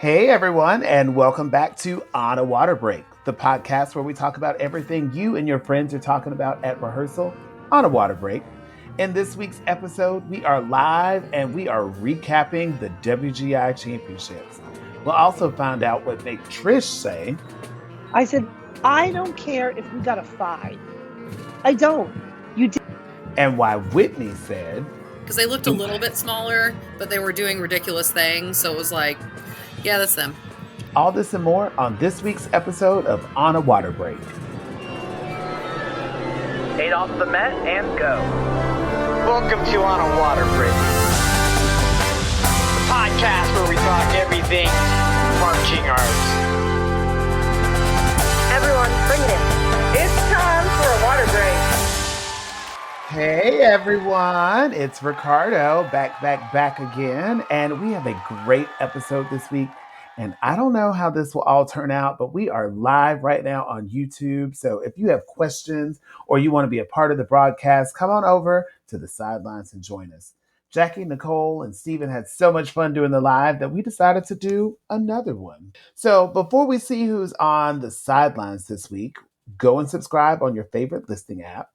Hey everyone, and welcome back to On a Water Break, the podcast where we talk about everything you and your friends are talking about at rehearsal on a water break. In this week's episode, we are live and we are recapping the WGI Championships. We'll also find out what made Trish say, I said, I don't care if we got a 5. I don't. You did. And why Whitney said, because they looked a little bit smaller, but they were doing ridiculous things. So it was like, yeah, that's them. All this and more on this week's episode of On a Water Break. 8 off the mat and go. Welcome to On a Water Break, the podcast where we talk everything marching arts. Everyone, bring it in. It's time for a water break. Hey everyone, it's Ricardo back again, and we have a great episode this week. And I don't know how this will all turn out, but we are live right now on YouTube. So if you have questions or you want to be a part of the broadcast, come on over to the sidelines and join us. Jackie, Nicole, and Steven had so much fun doing the live that we decided to do another one. So before we see who's on the sidelines this week, go and subscribe on your favorite listening app.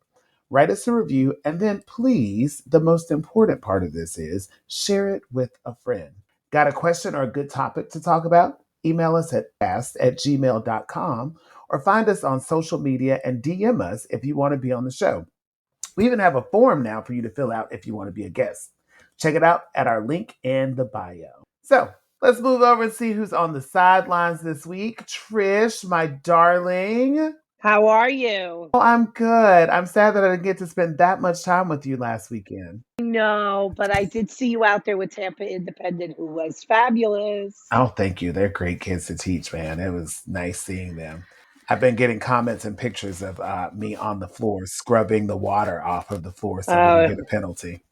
Write us a review, and then please, the most important part of this is share it with a friend. Got a question or a good topic to talk about? Email us at cast@gmail.com or find us on social media and DM us if you want to be on the show. We even have a form now for you to fill out if you want to be a guest. Check it out at our link in the bio. So let's move over and see who's on the sidelines this week. Trish, my darling. How are you? Oh, I'm good. I'm sad that I didn't get to spend that much time with you last weekend. No, but I did see you out there with Tampa Independent, who was fabulous. Oh, thank you. They're great kids to teach, man. It was nice seeing them. I've been getting comments and pictures of me on the floor scrubbing the water off of the floor so we can get a penalty.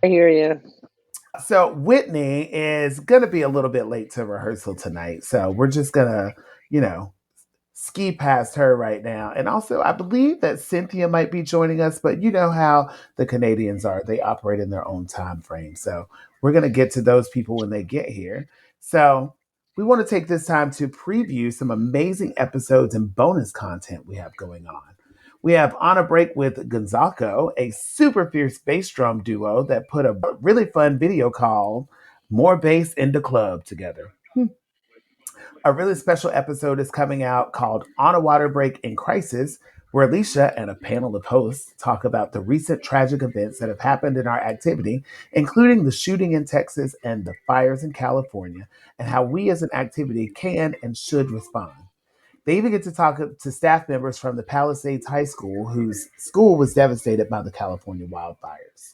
I hear you. So Whitney is going to be a little bit late to rehearsal tonight. So we're just going to, ski past her right now. And also, I believe that Cynthia might be joining us, but you know how the Canadians are. They operate in their own time frame. So we're going to get to those people when they get here. So we want to take this time to preview some amazing episodes and bonus content we have going on. We have On a Break with Gonzaco, a super fierce bass drum duo that put a really fun video called More Bass in the Club together. A really special episode is coming out called On a Water Break in Crisis, where Alicia and a panel of hosts talk about the recent tragic events that have happened in our activity, including the shooting in Texas and the fires in California, and how we as an activity can and should respond. They even get to talk to staff members from the Palisades High School, whose school was devastated by the California wildfires.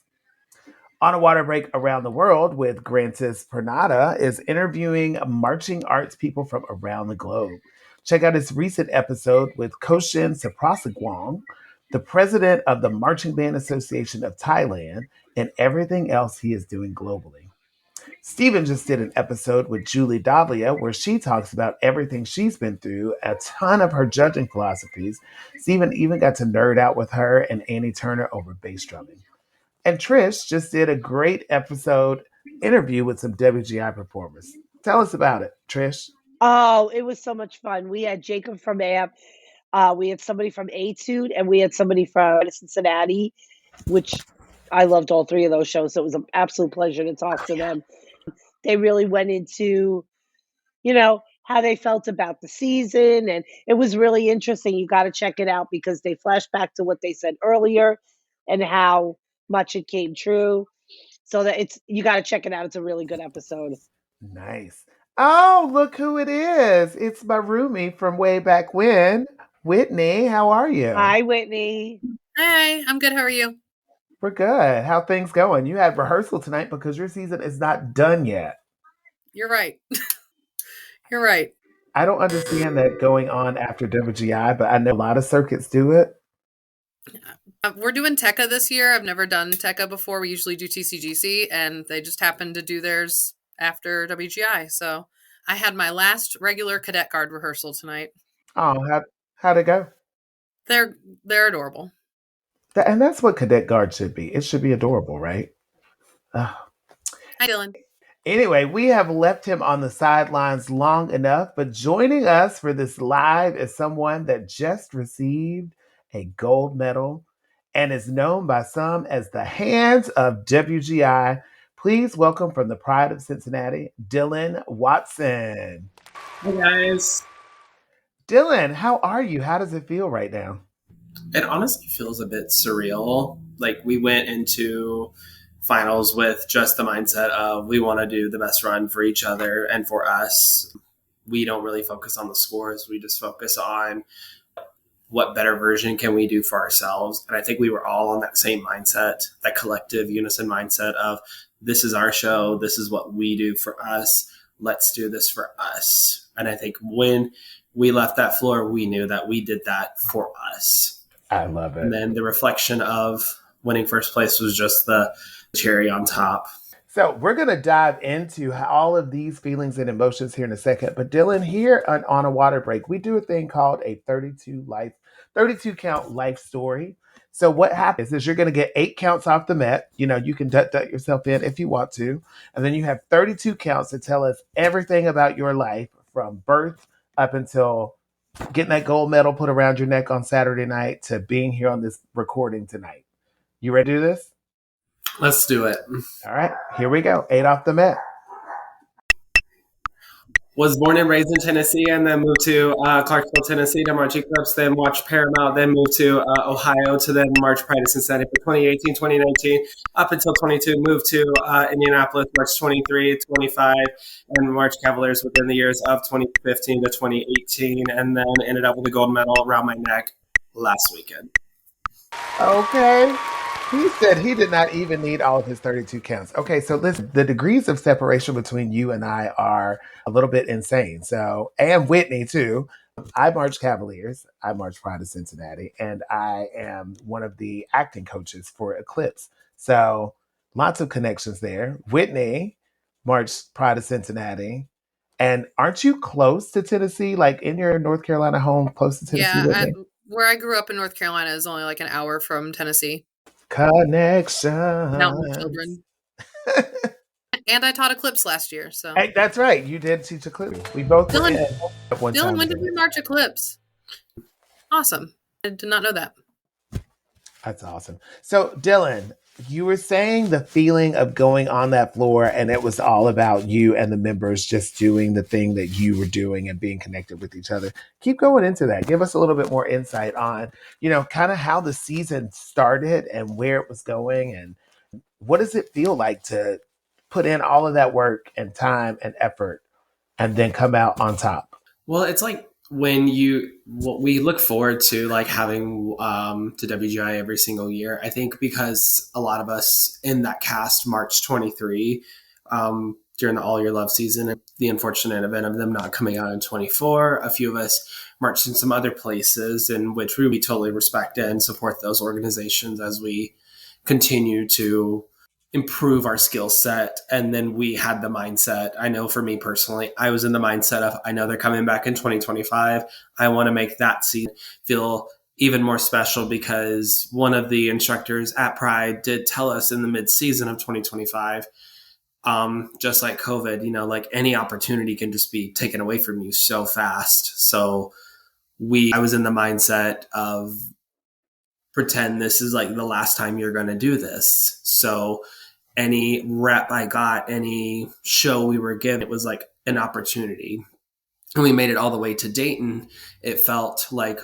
On a Water Break Around the World with Grantis Pernada is interviewing marching arts people from around the globe. Check out his recent episode with Koshin Saprasagwong, the president of the Marching Band Association of Thailand, and everything else he is doing globally. Steven just did an episode with Julie Dahlia where she talks about everything she's been through, a ton of her judging philosophies. Steven even got to nerd out with her and Annie Turner over bass drumming. And Trish just did a great episode interview with some WGI performers. Tell us about it, Trish. Oh, it was so much fun. We had Jacob from AMP, we had somebody from Etude, and we had somebody from Cincinnati, which I loved all three of those shows. So it was an absolute pleasure to talk to them. They really went into, how they felt about the season. And it was really interesting. You got to check it out because they flash back to what they said earlier and how much it came true. So that you got to check it out. It's a really good episode. Nice. Oh, look who it is. It's my roomie from way back when. Whitney, how are you? Hi, Whitney. Hi, I'm good. How are you? We're good. How things going? You had rehearsal tonight because your season is not done yet. You're right. You're right. I don't understand that going on after WGI, but I know a lot of circuits do it. We're doing TECA this year. I've never done TECA before. We usually do TCGC, and they just happened to do theirs after WGI. So I had my last regular Cadet Guard rehearsal tonight. Oh, how'd it go? They're adorable. And that's what Cadet Guard should be. It should be adorable, right? Hi, Dylan. Anyway, we have left him on the sidelines long enough, but joining us for this live is someone that just received a gold medal and is known by some as the hands of WGI. Please welcome from the pride of Cincinnati, Dylan Watson. Hey guys. Dylan, how are you? How does it feel right now? It honestly feels a bit surreal. Like we went into finals with just the mindset of we want to do the best run for each other and for us. We don't really focus on the scores. We just focus on what better version can we do for ourselves. And I think we were all on that same mindset, that collective unison mindset of this is our show. This is what we do for us. Let's do this for us. And I think when we left that floor, we knew that we did that for us. I love it. And then the reflection of winning first place was just the cherry on top. So we're going to dive into all of these feelings and emotions here in a second. But Dylan, here on A Water Break, we do a thing called a 32 count life story. So what happens is you're going to get 8 counts off the Met. You know, you can duck yourself in if you want to. And then you have 32 counts to tell us everything about your life from birth up until getting that gold medal put around your neck on Saturday night to being here on this recording tonight. You ready to do this? Let's do it. All right, here we go. 8 off the Met. Was born and raised in Tennessee and then moved to Clarksville, Tennessee to march Eclipse, then watched Paramount, then moved to Ohio to then march Pride of Cincinnati for 2018, 2019, up until 22, moved to Indianapolis, marched 23, 25, and marched Cavaliers within the years of 2015 to 2018, and then ended up with a gold medal around my neck last weekend. Okay. He said he did not even need all of his 32 counts. Okay, so listen, the degrees of separation between you and I are a little bit insane. So, and Whitney too. I march Cavaliers, I march Pride of Cincinnati, and I am one of the acting coaches for Eclipse. So lots of connections there. Whitney marched Pride of Cincinnati. And aren't you close to Tennessee? Like in your North Carolina home, close to Tennessee? Yeah, where I grew up in North Carolina is only like an hour from Tennessee. Connection. Mountain children. And I taught Eclipse last year. So hey, that's right. You did teach Eclipse. We both Dylan, at one time. Dylan, when did we march Eclipse? Awesome. I did not know that. That's awesome. So Dylan, you were saying the feeling of going on that floor and it was all about you and the members just doing the thing that you were doing and being connected with each other. Keep going into that. Give us a little bit more insight on, kind of how the season started and where it was going and what does it feel like to put in all of that work and time and effort and then come out on top? Well, it's like what we look forward to like having to WGI every single year. I think because a lot of us in that cast March 23 during the All Your Love season, the unfortunate event of them not coming out in 24. A few of us marched in some other places in which we totally respect and support those organizations as we continue to improve our skill set. And then we had the mindset, I know for me personally, I was in the mindset of, I know they're coming back in 2025. I want to make that season feel even more special because one of the instructors at Pride did tell us in the mid-season of 2025, just like COVID, like any opportunity can just be taken away from you so fast. So I was in the mindset of pretend this is like the last time you're going to do this. So any rep I got, any show we were given, it was like an opportunity. And we made it all the way to Dayton. It felt like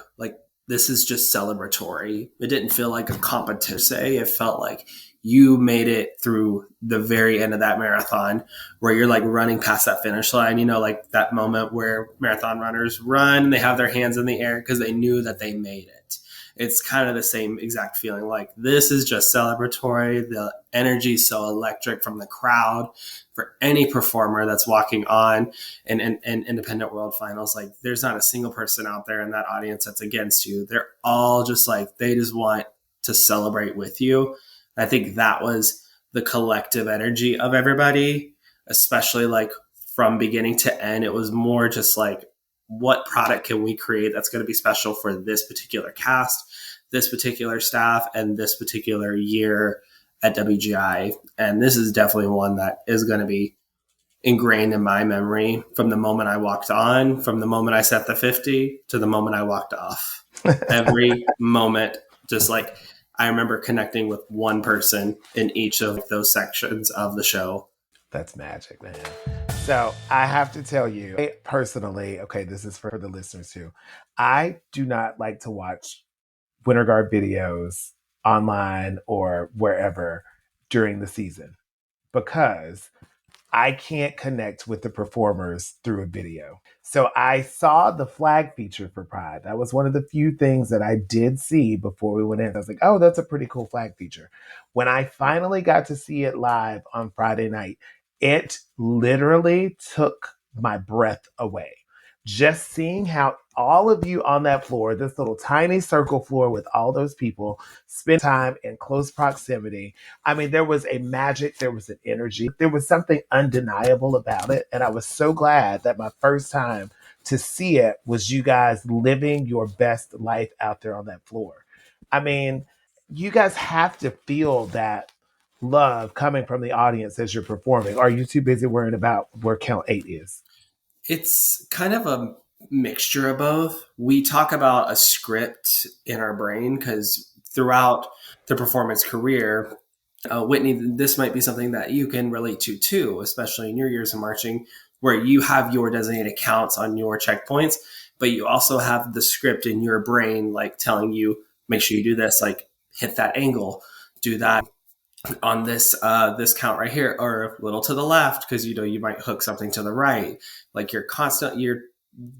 this is just celebratory. It didn't feel like a competition. It felt like you made it through the very end of that marathon where you're like running past that finish line, like that moment where marathon runners run and they have their hands in the air because they knew that they made it. It's kind of the same exact feeling. Like this is just celebratory. The energy is so electric from the crowd for any performer that's walking on and independent world finals. Like there's not a single person out there in that audience that's against you. They're all just like, they just want to celebrate with you. I think that was the collective energy of everybody, especially like from beginning to end. It was more just like, what product can we create that's going to be special for this particular cast, this particular staff, and this particular year at WGI? And this is definitely one that is going to be ingrained in my memory from the moment I walked on, from the moment I set the 50 to the moment I walked off. Every moment, just like I remember connecting with one person in each of those sections of the show. That's magic, man. So I have to tell you personally, okay, this is for the listeners too. I do not like to watch winter guard videos online or wherever during the season because I can't connect with the performers through a video. So I saw the flag feature for Pride. That was one of the few things that I did see before we went in. I was like, oh, that's a pretty cool flag feature. When I finally got to see it live on Friday night, it literally took my breath away. Just seeing how all of you on that floor, this little tiny circle floor with all those people, spend time in close proximity. I mean, there was a magic, there was an energy, there was something undeniable about it. And I was so glad that my first time to see it was you guys living your best life out there on that floor. I mean, you guys have to feel that love coming from the audience as you're performing. Or are you too busy worrying about where count 8 is? It's kind of a mixture of both. We talk about a script in our brain because throughout the performance career, Whitney, this might be something that you can relate to too, especially in your years of marching, where you have your designated counts on your checkpoints, but you also have the script in your brain, like telling you, make sure you do this, like hit that angle, do that on this count right here, or a little to the left, because you might hook something to the right. Like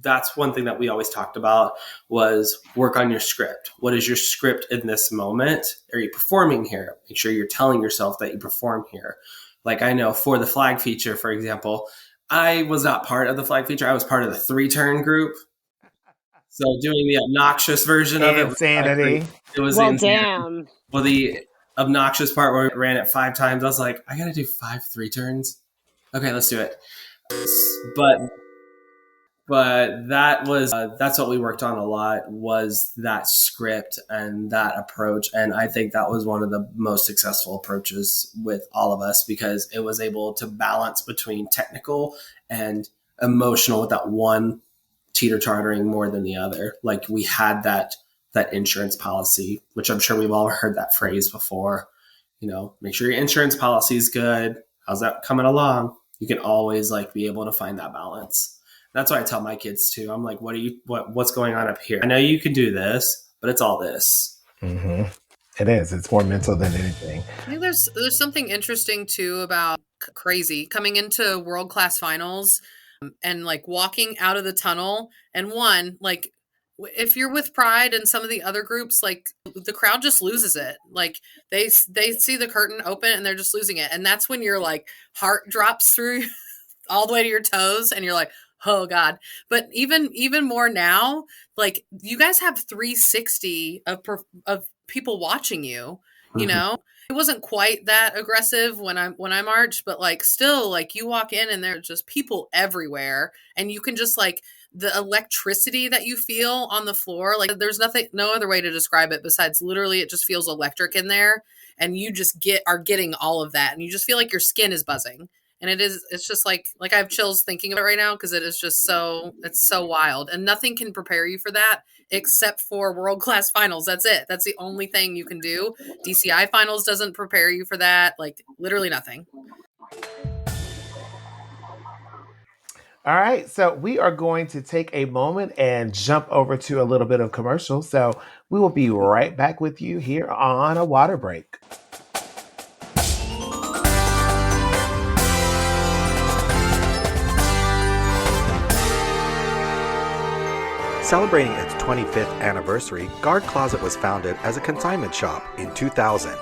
that's one thing that we always talked about was work on your script. What is your script in this moment? Are you performing here? Make sure you're telling yourself that you perform here. Like I know for the flag feature, for example, I was not part of the flag feature. I was part of the 3-turn group. So doing the obnoxious version of it was insanity. It was well, insanity. damn. Well, the obnoxious part where we ran it 5 times, I was like, I gotta do 5 3-turns. Okay, let's do it. But that was that's what we worked on a lot, was that script and that approach. And I think that was one of the most successful approaches with all of us, because it was able to balance between technical and emotional without one teeter-tottering more than the other. Like we had that insurance policy, which I'm sure we've all heard that phrase before. Make sure your insurance policy is good. How's that coming along? You can always be able to find that balance. That's why I tell my kids too. I'm like, what's going on up here? I know you can do this, but it's all this. Mm-hmm. It is. It's more mental than anything. I think there's something interesting too about crazy coming into world class finals and walking out of the tunnel. And if you're with Pride and some of the other groups, the crowd just loses it. They see the curtain open and they're just losing it. And that's when your heart drops through all the way to your toes and you're like, oh God. But even more now, you guys have 360 of people watching you, It wasn't quite that aggressive when I marched, but still you walk in and there's just people everywhere and you can just the electricity that you feel on the floor, there's no other way to describe it besides literally it just feels electric in there, and you just are getting all of that, and you just feel like your skin is buzzing, and it's just I have chills thinking of it right now because it is just it's so wild, and nothing can prepare you for that except for world class finals. That's it. That's the only thing you can do. DCI finals doesn't prepare you for that. Literally nothing. All right, so we are going to take a moment and jump over to a little bit of commercial. So we will be right back with you here on a water break. Celebrating its 25th anniversary, Guard Closet was founded as a consignment shop in 2000.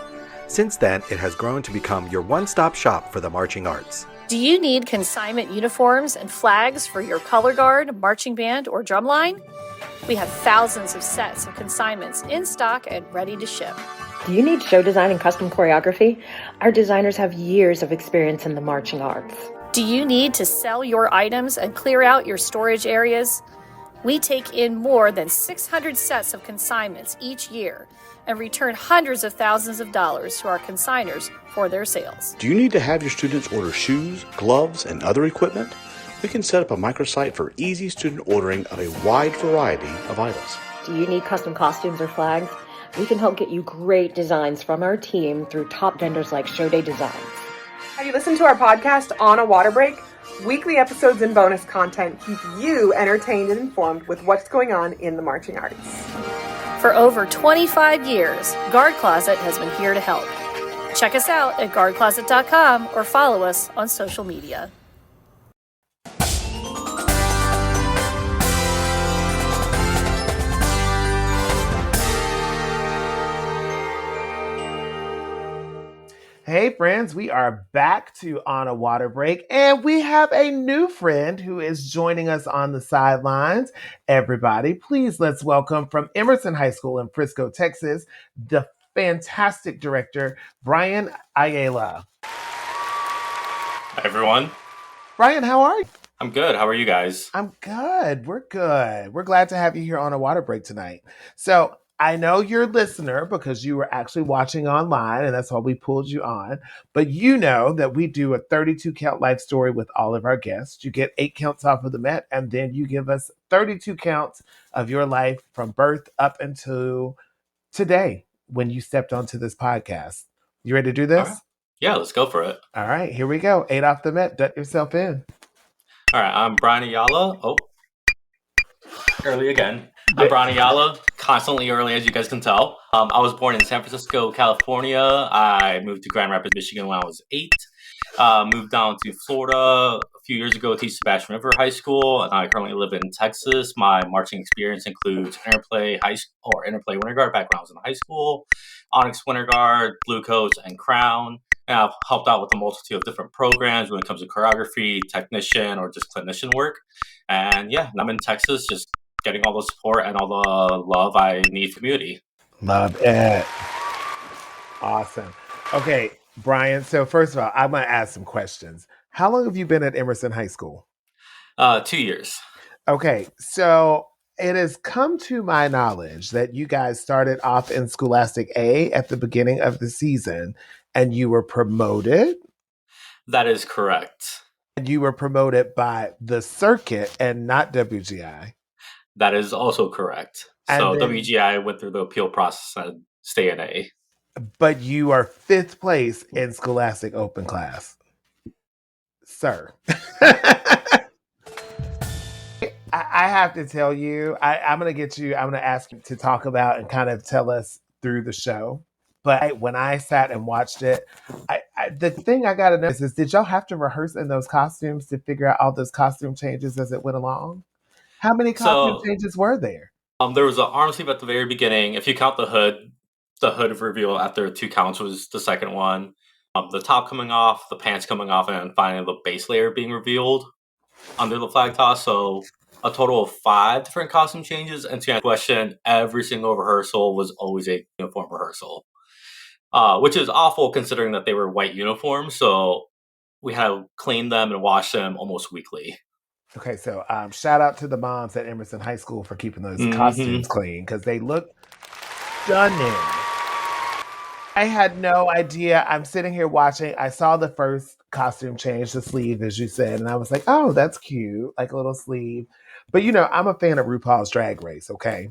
Since then, it has grown to become your one-stop shop for the marching arts. Do you need consignment uniforms and flags for your color guard, marching band, or drumline? We have thousands of sets of consignments in stock and ready to ship. Do you need show design and custom choreography? Our designers have years of experience in the marching arts. Do you need to sell your items and clear out your storage areas? We take in more than 600 sets of consignments each year and return hundreds of thousands of dollars to our consigners for their sales. Do you need to have your students order shoes, gloves, and other equipment? We can set up a microsite for easy student ordering of a wide variety of items. Do you need custom costumes or flags? We can help get you great designs from our team through top vendors like Showday Designs. Have you listened to our podcast, On a Water Break? Weekly episodes and bonus content keep you entertained and informed with what's going on in the marching arts. For over 25 years, Guard Closet has been here to help. Check us out at guardcloset.com or follow us on social media. Hey friends, we are back to On a Water Break, and we have a new friend who is joining us on the sidelines. Everybody, please let's welcome from Emerson High School in Frisco, Texas, the fantastic director, Bryan Ayala. Hi, everyone. Bryan, how are you? I'm good. How are you guys? I'm good. We're good. We're glad to have you here on a water break tonight. So I know you're a listener because you were actually watching online, and that's why we pulled you on. But you know that we do a 32 count life story with all of our guests. You get 8 counts off of the Met, and then you give us 32 counts of your life from birth up until today when you stepped onto this podcast. You ready to do this? Right. Yeah, let's go for it. All right, here we go. 8 off the Met. Duck yourself in. All right, I'm Bryan Ayala. Oh, early again. I'm Bryan Ayala, constantly early, as you guys can tell. I was born in San Francisco, California. I moved to Grand Rapids, Michigan when I was 8. Moved down to Florida a few years ago to teach Sebastian River High School, and I currently live in Texas. My marching experience includes interplay winterguard back when I was in high school, Onyx winterguard, blue coats, and crown. And I've helped out with a multitude of different programs when it comes to choreography, technician, or just clinician work. And yeah, I'm in Texas, just getting all the support and all the love I need from community. Love it. Awesome. Okay, Bryan, so first of all, I'm going to ask some questions. How long have you been at Emerson High School? 2 years. Okay, so it has come to my knowledge that you guys started off in Scholastic A at the beginning of the season, and you were promoted? That is correct. And you were promoted by the circuit and not WGI? That is also correct. So then, WGI went through the appeal process and stay in A. But you are 5th place in Scholastic Open Class. Sir. I have to tell you, I'm going to ask you to talk about and kind of tell us through the show. But when I sat and watched it, the thing I got to know is, did y'all have to rehearse in those costumes to figure out all those costume changes as it went along? How many costume changes were there? There was an arm sleeve at the very beginning. If you count the hood reveal after 2 counts was the second one. The top coming off, the pants coming off, and finally the base layer being revealed under the flag toss. So a total of 5 different costume changes. And to answer the question, every single rehearsal was always a uniform rehearsal, which is awful considering that they were white uniforms. So we had to clean them and wash them almost weekly. Okay, so shout out to the moms at Emerson High School for keeping those costumes clean because they look stunning. I had no idea. I'm sitting here watching. I saw the first costume change, the sleeve, as you said, and I was like, oh, that's cute, like a little sleeve. But, I'm a fan of RuPaul's Drag Race, okay?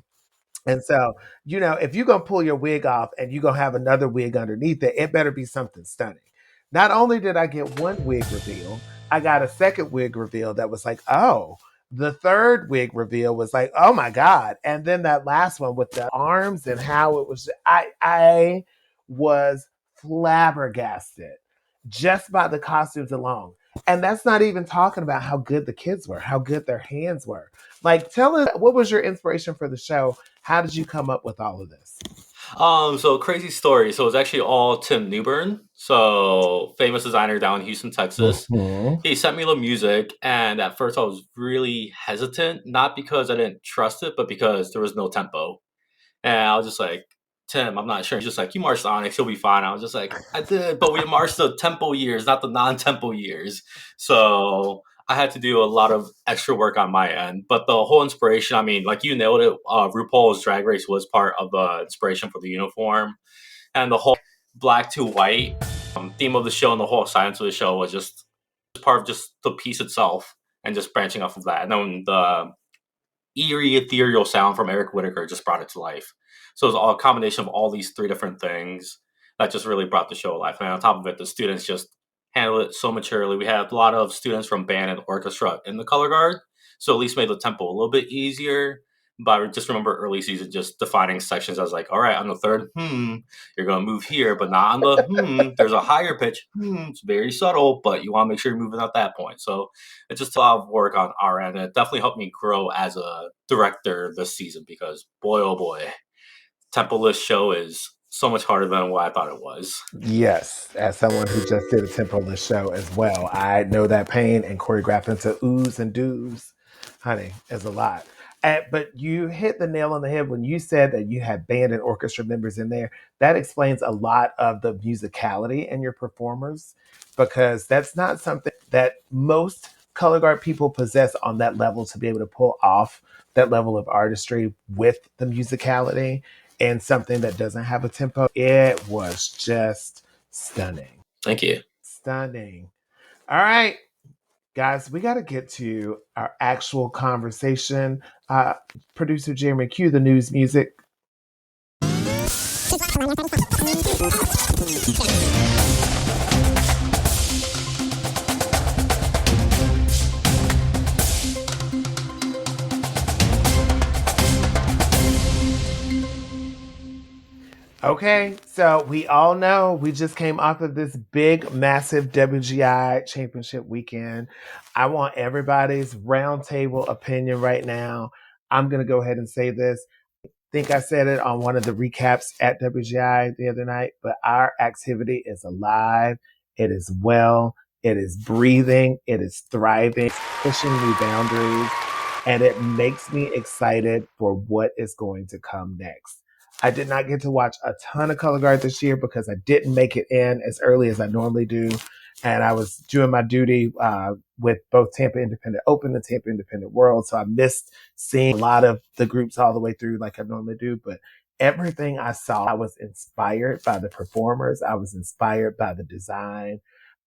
And so, if you're going to pull your wig off and you're going to have another wig underneath it, it better be something stunning. Not only did I get one wig reveal, I got a second wig reveal that was like, oh. The third wig reveal was like, oh my God. And then that last one with the arms and how it was, I was flabbergasted just by the costumes alone. And that's not even talking about how good the kids were, how good their hands were. Like, tell us, what was your inspiration for the show? How did you come up with all of this? So crazy story. So it was actually all Tim Newbern. So famous designer down in Houston, Texas. Mm-hmm. He sent me the music. And at first I was really hesitant, not because I didn't trust it, but because there was no tempo. And I was just like, Tim, I'm not sure. He's just like, you marched Onyx, you'll be fine. I was just like, I did, but we marched the tempo years, not the non-tempo years. So I had to do a lot of extra work on my end. But the whole inspiration, I mean, like you nailed it. RuPaul's Drag Race was part of the inspiration for the uniform. And the whole black to white theme of the show and the whole science of the show was just part of just the piece itself and just branching off of that. And then the eerie, ethereal sound from Eric Whitacre just brought it to life. So it was all a combination of all these three different things that just really brought the show alive. And on top of it, the students just handled it so maturely. We had a lot of students from band and orchestra in the color guard, so at least made the tempo a little bit easier. But I just remember early season just defining sections. I was like, all right, on the third, you're going to move here, but not on the There's a higher pitch. It's very subtle, but you want to make sure you're moving at that point. So it's just a lot of work on our end. And it definitely helped me grow as a director this season because, boy, oh boy, tempo-less show is so much harder than what I thought it was. Yes, as someone who just did a tempo-less show as well, I know that pain, and choreographing to oohs and doos, honey, is a lot. But you hit the nail on the head when you said that you had band and orchestra members in there. That explains a lot of the musicality in your performers, because that's not something that most color guard people possess on that level, to be able to pull off that level of artistry with the musicality and something that doesn't have a tempo. It was just stunning. Thank you. Stunning. All right. Guys, we got to get to our actual conversation. Producer Jeremy, cue the news music. Okay, so we all know we just came off of this big, massive WGI Championship weekend. I want everybody's roundtable opinion right now. I'm going to go ahead and say this. I think I said it on one of the recaps at WGI the other night, but our activity is alive. It is well. It is breathing. It is thriving, pushing new boundaries, and it makes me excited for what is going to come next. I did not get to watch a ton of color guard this year because I didn't make it in as early as I normally do. And I was doing my duty with both Tampa Independent Open and Tampa Independent World. So I missed seeing a lot of the groups all the way through like I normally do. But everything I saw, I was inspired by the performers. I was inspired by the design.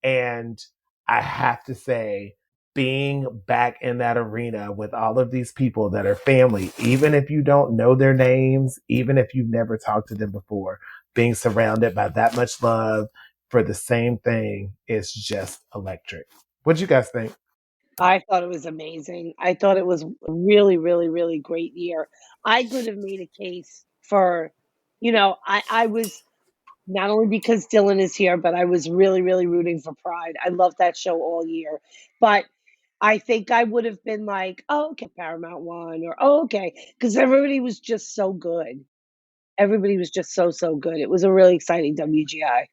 And I have to say, being back in that arena with all of these people that are family, even if you don't know their names, even if you've never talked to them before, being surrounded by that much love for the same thing is just electric. What do you guys think? I thought it was amazing. I thought it was a really, really, really great year. I could have made a case for, I was, not only because Dylan is here, but I was really, really rooting for Pride. I loved that show all year. But I think I would have been like, oh, okay, Paramount won, or oh, okay, because everybody was just so good. Everybody was just so, so good. It was a really exciting WGI.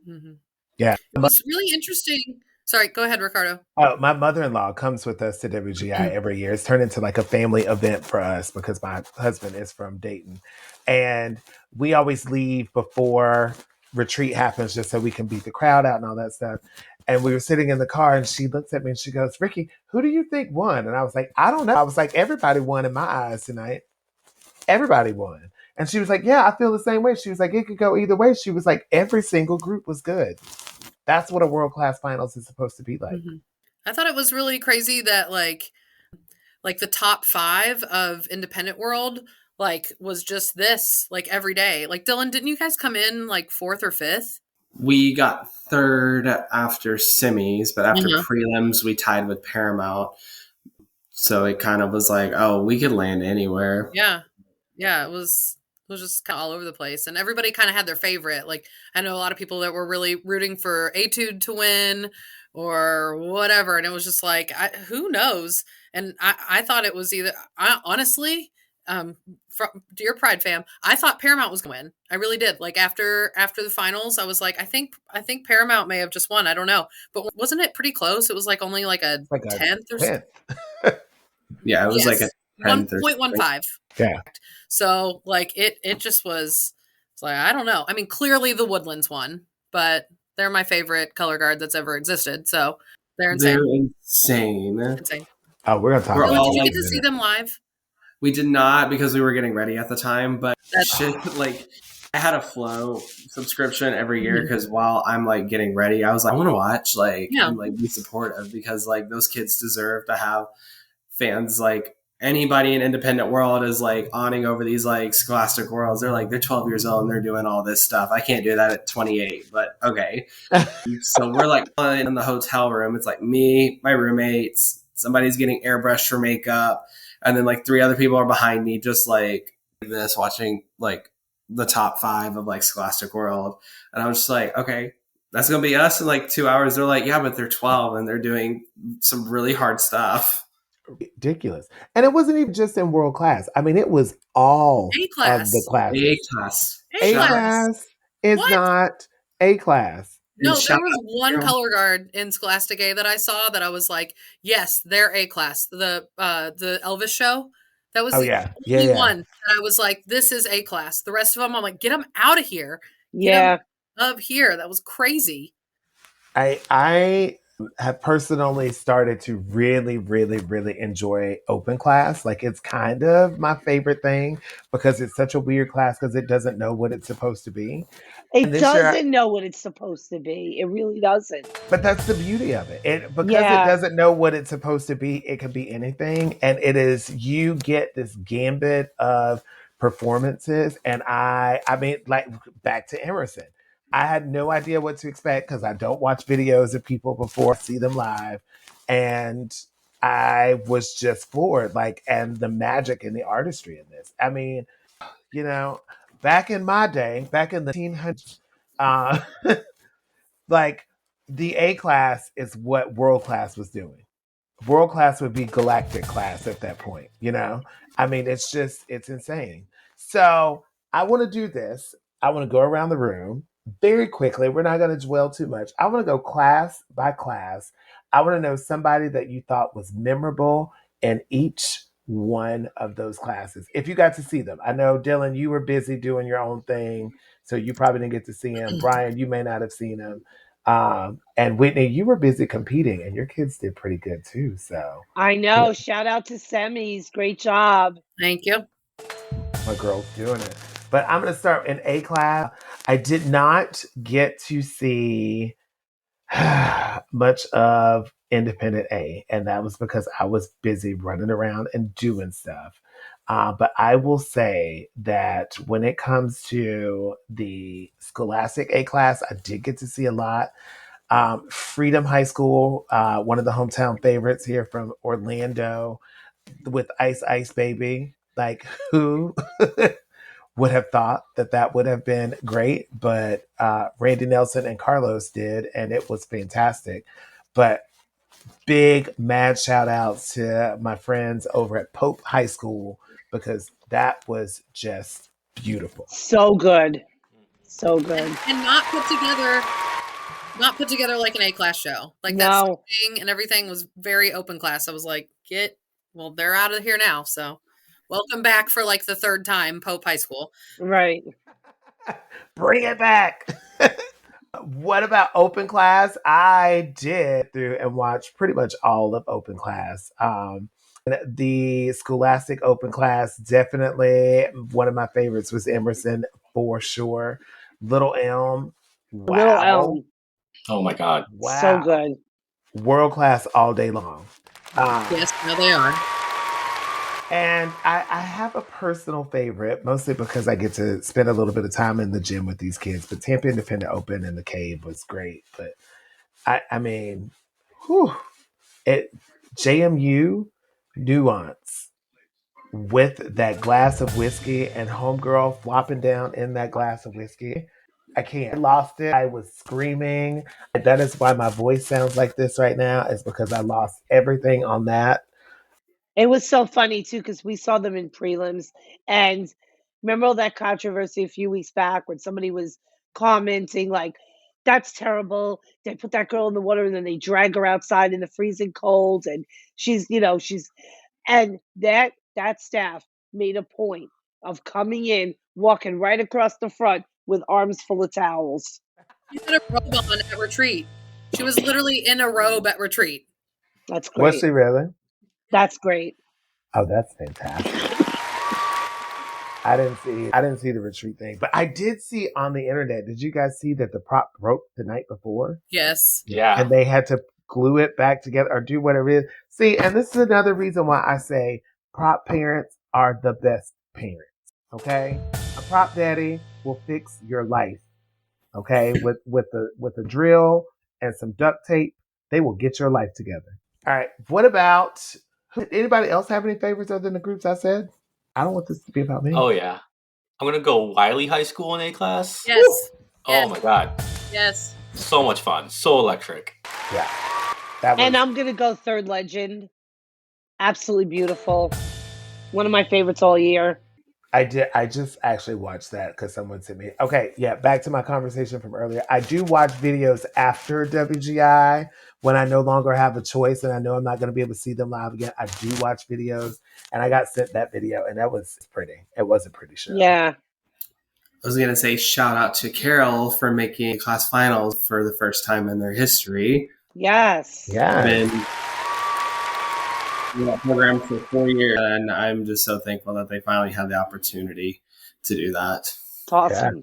Mm-hmm. Yeah. It was really interesting. Sorry, go ahead, Ricardo. My mother-in-law comes with us to WGI every year. It's turned into like a family event for us because my husband is from Dayton. And we always leave before retreat happens just so we can beat the crowd out and all that stuff. And we were sitting in the car and she looks at me and she goes, Ricky, who do you think won? And I was like, I don't know. I was like, everybody won in my eyes tonight. Everybody won. And she was like, yeah, I feel the same way. She was like, it could go either way. She was like, every single group was good. That's what a world-class finals is supposed to be like. Mm-hmm. I thought it was really crazy that like the top 5 of Independent World was just this every day. Like, Dylan, didn't you guys come in 4th or 5th? We got 3rd after semis, but after prelims, we tied with Paramount. So it kind of was like, oh, we could land anywhere. Yeah. Yeah, it was just kind of all over the place. And everybody kind of had their favorite. Like, I know a lot of people that were really rooting for Etude to win or whatever. And it was just like, who knows? And I thought it was either, honestly, dear Pride fam, I thought Paramount was going to win. I really did. Like after the finals, I was like, I think Paramount may have just won. I don't know, but wasn't it pretty close? It was only a 10th or something. Yeah, it was like a 1.15. Yeah. So it just was. It's like, I don't know. I mean, clearly the Woodlands won, but they're my favorite color guard that's ever existed. So They're insane. Insane. Oh, we're gonna talk. We're about all Did you like, get to see them live? we did not because we were getting ready at the time, but That's- like I had a Flow subscription every year because while I'm like getting ready, I was like, I want to watch and like be supportive because like those kids deserve to have fans. Like anybody in independent world is like awning over these like Scholastic Worlds. They're 12 years old and they're doing all this stuff. I can't do that at 28, but okay. So we're like in the hotel room. It's like me, my roommates, somebody's getting airbrushed for makeup, and then like 3 other people are behind me, just like this, watching like the top 5 of like Scholastic World. And I was just like, okay, that's gonna be us in like 2 hours. They're like, yeah, but they're 12 and they're doing some really hard stuff. Ridiculous. And it wasn't even just in world class. I mean, it was all of the classes. A class. A class is not A class. No, there was one color guard in Scholastic A that I saw that I was like, yes, they're A class. The Elvis show. That was the only one that I was like, this is A class. The rest of them, I'm like, get them out of here. Get them up here. That was crazy. I have personally started to really, really, really enjoy open class. Like it's kind of my favorite thing because it's such a weird class because it doesn't know what it's supposed to be. It doesn't know what it's supposed to be. It really doesn't. But that's the beauty of it. It doesn't know what it's supposed to be. It could be anything. And it is, you get this gambit of performances. And I mean, like back to Emerson. I had no idea what to expect because I don't watch videos of people before I see them live. And I was just floored, and the magic and the artistry in this. I mean, back in my day, back in the 1800s, the A class is what world class was doing. World class would be galactic class at that point, I mean, it's insane. So I want to do this. I want to go around the room very quickly. We're not going to dwell too much. I want to go class by class. I want to know somebody that you thought was memorable in each one of those classes. If you got to see them. I know, Dylan, you were busy doing your own thing, so you probably didn't get to see him. Bryan, you may not have seen him. And Whitney, you were busy competing, and your kids did pretty good too. So I know. Shout out to semis. Great job. Thank you. My girl's doing it. But I'm going to start in A class. I did not get to see much of Independent A, and that was because I was busy running around and doing stuff. But I will say that when it comes to the Scholastic A class, I did get to see a lot. Freedom High School, one of the hometown favorites here from Orlando, with Ice Ice Baby. Like, who would have thought that would have been great? But Randy Nelson and Carlos did, and it was fantastic. But big mad shout outs to my friends over at Pope High School, because that was just beautiful. So good. So good. And not put together like an A class show. Like that singing and everything was very open class. I was like, they're out of here now. So welcome back for like the 3rd time, Pope High School. Right. Bring it back. What about open class? I did through and watch pretty much all of open class. The Scholastic open class, definitely one of my favorites was Emerson for sure. Little Elm. Wow. Little Elm. Oh my God. Wow. So good. World class all day long. Yes, no, they are. And I have a personal favorite, mostly because I get to spend a little bit of time in the gym with these kids. But Tampa Independent Open in the Cave was great. But I mean, JMU nuance with that glass of whiskey and homegirl flopping down in that glass of whiskey. I can't. I lost it. I was screaming. That is why my voice sounds like this right now, is because I lost everything on that. It was so funny too, because we saw them in prelims, and remember all that controversy a few weeks back when somebody was commenting like, that's terrible. They put that girl in the water and then they drag her outside in the freezing cold, and and that staff made a point of coming in, walking right across the front with arms full of towels. You had a robe on at retreat. She was literally in a robe at retreat. That's great. Was she really? That's great. Oh, that's fantastic. I didn't see the retreat thing, but I did see on the internet. Did you guys see that the prop broke the night before? Yes. Yeah. And they had to glue it back together or do whatever it is. See, and this is another reason why I say prop parents are the best parents. Okay? A prop daddy will fix your life. Okay? With a drill and some duct tape, they will get your life together. All right. What about anybody else have any favorites other than the groups I said? I don't want this to be about me. Oh yeah. I'm gonna go Wiley High School in A class. Yes. Woo! Yes. Oh my god. Yes. So much fun. So electric. Yeah. And I'm going to go Third Legend. Absolutely beautiful. One of my favorites all year. I just actually watched that because someone sent me. Okay, yeah, back to my conversation from earlier. I do watch videos after WGI when I no longer have a choice and I know I'm not going to be able to see them live again. I do watch videos, and I got sent that video, and that was pretty. It was a pretty show. Yeah. I was going to say shout out to Carol for making class finals for the first time in their history. Yes. Yeah. Been in that program for 4 years, and I'm just so thankful that they finally had the opportunity to do that. It's awesome. Yeah.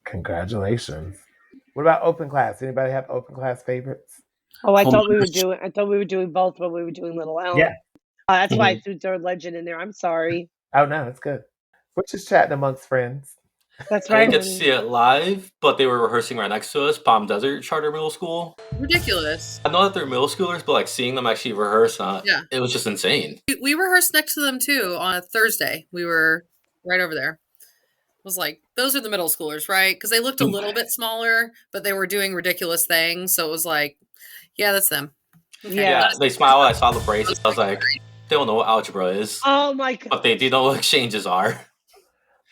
Congratulations. What about open class? Anybody have open class favorites? Oh, I thought we were doing both, but we were doing Little Ellen. Yeah. That's why I threw Third Legend in there. I'm sorry. Oh no, it's good. We're just chatting amongst friends. That's I right. didn't get to see it live, but they were rehearsing right next to us, Palm Desert Charter Middle School. Ridiculous. I know that they're middle schoolers, but like seeing them actually rehearse, it was just insane. We rehearsed next to them too on a Thursday. We were right over there. It was like, those are the middle schoolers, right? Because they looked a little bit smaller, but they were doing ridiculous things. So it was like, yeah, that's them. Okay. Yeah, they smiled. I saw the braces. I was like, they don't know what algebra is. Oh my God. But they do know what exchanges are.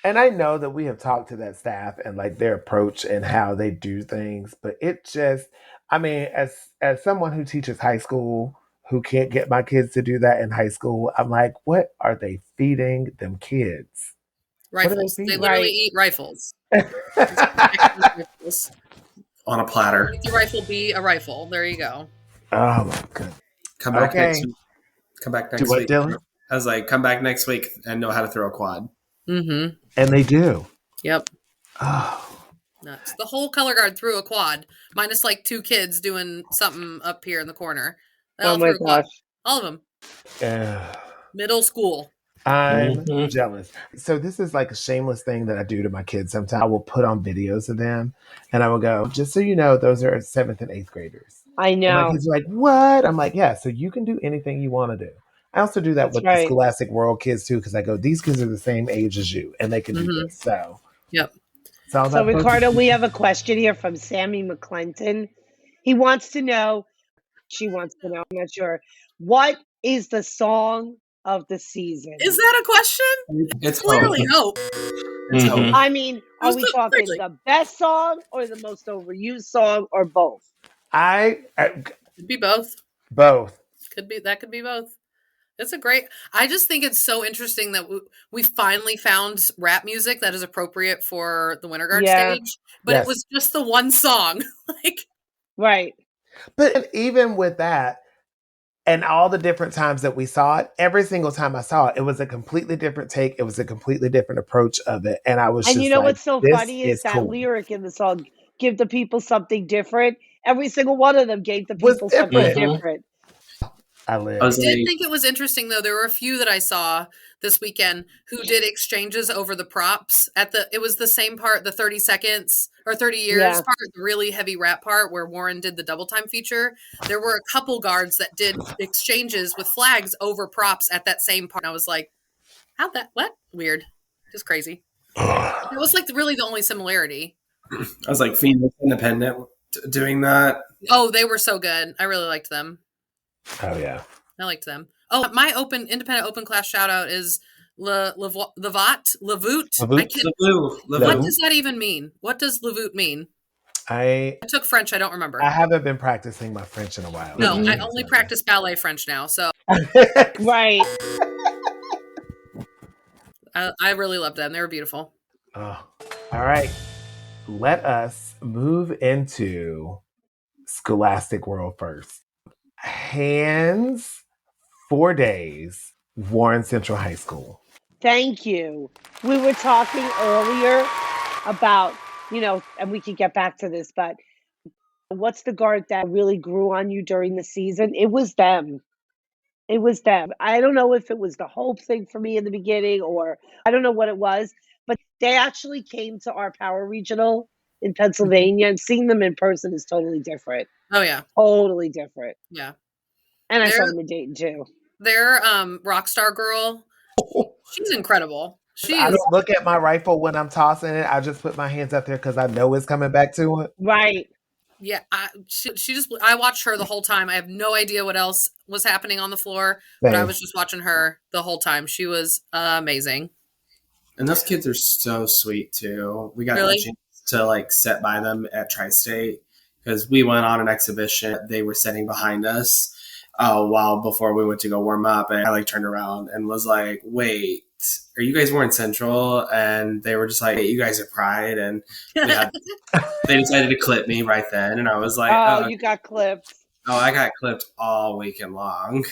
And I know that we have talked to that staff and like their approach and how they do things, but it just, I mean, as someone who teaches high school, who can't get my kids to do that in high school, I'm like, what are they feeding them kids? Rifles. They literally eat rifles. On a platter. Make the rifle be a rifle. There you go. Oh my God. Come back next week. Do what, week. Dylan? I was like, come back next week and know how to throw a quad. Mm-hmm. And they do. Yep. Oh. Nuts. The whole color guard threw a quad, minus like 2 kids doing something up here in the corner. They all Oh my threw a quad. gosh. All of them. Middle school. I'm jealous. So this is like a shameless thing that I do to my kids. Sometimes I will put on videos of them and I will go, just so you know, those are 7th and 8th graders. I know. And my kids are like, what? I'm like, yeah, so you can do anything you want to do. I also do that with the Scholastic World kids too, because I go, these kids are the same age as you and they can do this. So, yep. So Ricardo, we have a question here from Sammy McClinton. He wants to know, she wants to know, I'm not sure, what is the song of the season? Is that a question? It's clearly hope. It's hope. I mean, are we talking the best song or the most overused song or both? Could be both. Both. That could be both. It's a great. I just think it's so interesting that we finally found rap music that is appropriate for the Winter Guard stage, but it was just the one song. Right. But even with that, and all the different times that we saw it, every single time I saw it, it was a completely different take. It was a completely different approach of it, and I was. And just you know like, what's so funny is that cool. lyric in the song, "Give the people something different." Every single one of them gave the people something different. I did think it was interesting though. There were a few that I saw this weekend who did exchanges over the props it was the same part, the 30 seconds or 30 years part, the really heavy rap part where Warren did the double time feature. There were a couple guards that did exchanges with flags over props at that same part. And I was like, what? Weird. Just crazy. It was like really the only similarity. I was like, Phoenix Independent doing that. Oh, they were so good. I really liked them. Oh yeah, I liked them. Oh, my independent open class shout out is Lavoot. What does that even mean? What does Lavoot mean? I took French. I don't remember. I haven't been practicing my French in a while. No, I only practice ballet French now. So right. I really loved them. They were beautiful. Oh, all right. Let us move into Scholastic World first. Hands 4 days, Warren Central High School. Thank you. We were talking earlier about, and we can get back to this, but what's the guard that really grew on you during the season? It was them. It was them. I don't know if it was the Hope thing for me in the beginning, or I don't know what it was, but they actually came to our Power Regional in Pennsylvania, and seeing them in person is totally different. Oh yeah. Totally different. Yeah. And I saw them in Dayton too. Their rock star girl, she's incredible. I don't look at my rifle when I'm tossing it. I just put my hands up there because I know it's coming back to it. Right. Yeah, I watched her the whole time. I have no idea what else was happening on the floor, but I was just watching her the whole time. She was amazing. And those kids are so sweet too. We got the chance to sit by them at Tri-State because we went on an exhibition. They were sitting behind us before we went to go warm up, and I turned around and was like, "Wait, are you guys Warren Central?" And they were just like, "Hey, you guys are Pride," and they decided to clip me right then, and I was like, "Oh, you got clipped." Oh, I got clipped all weekend long.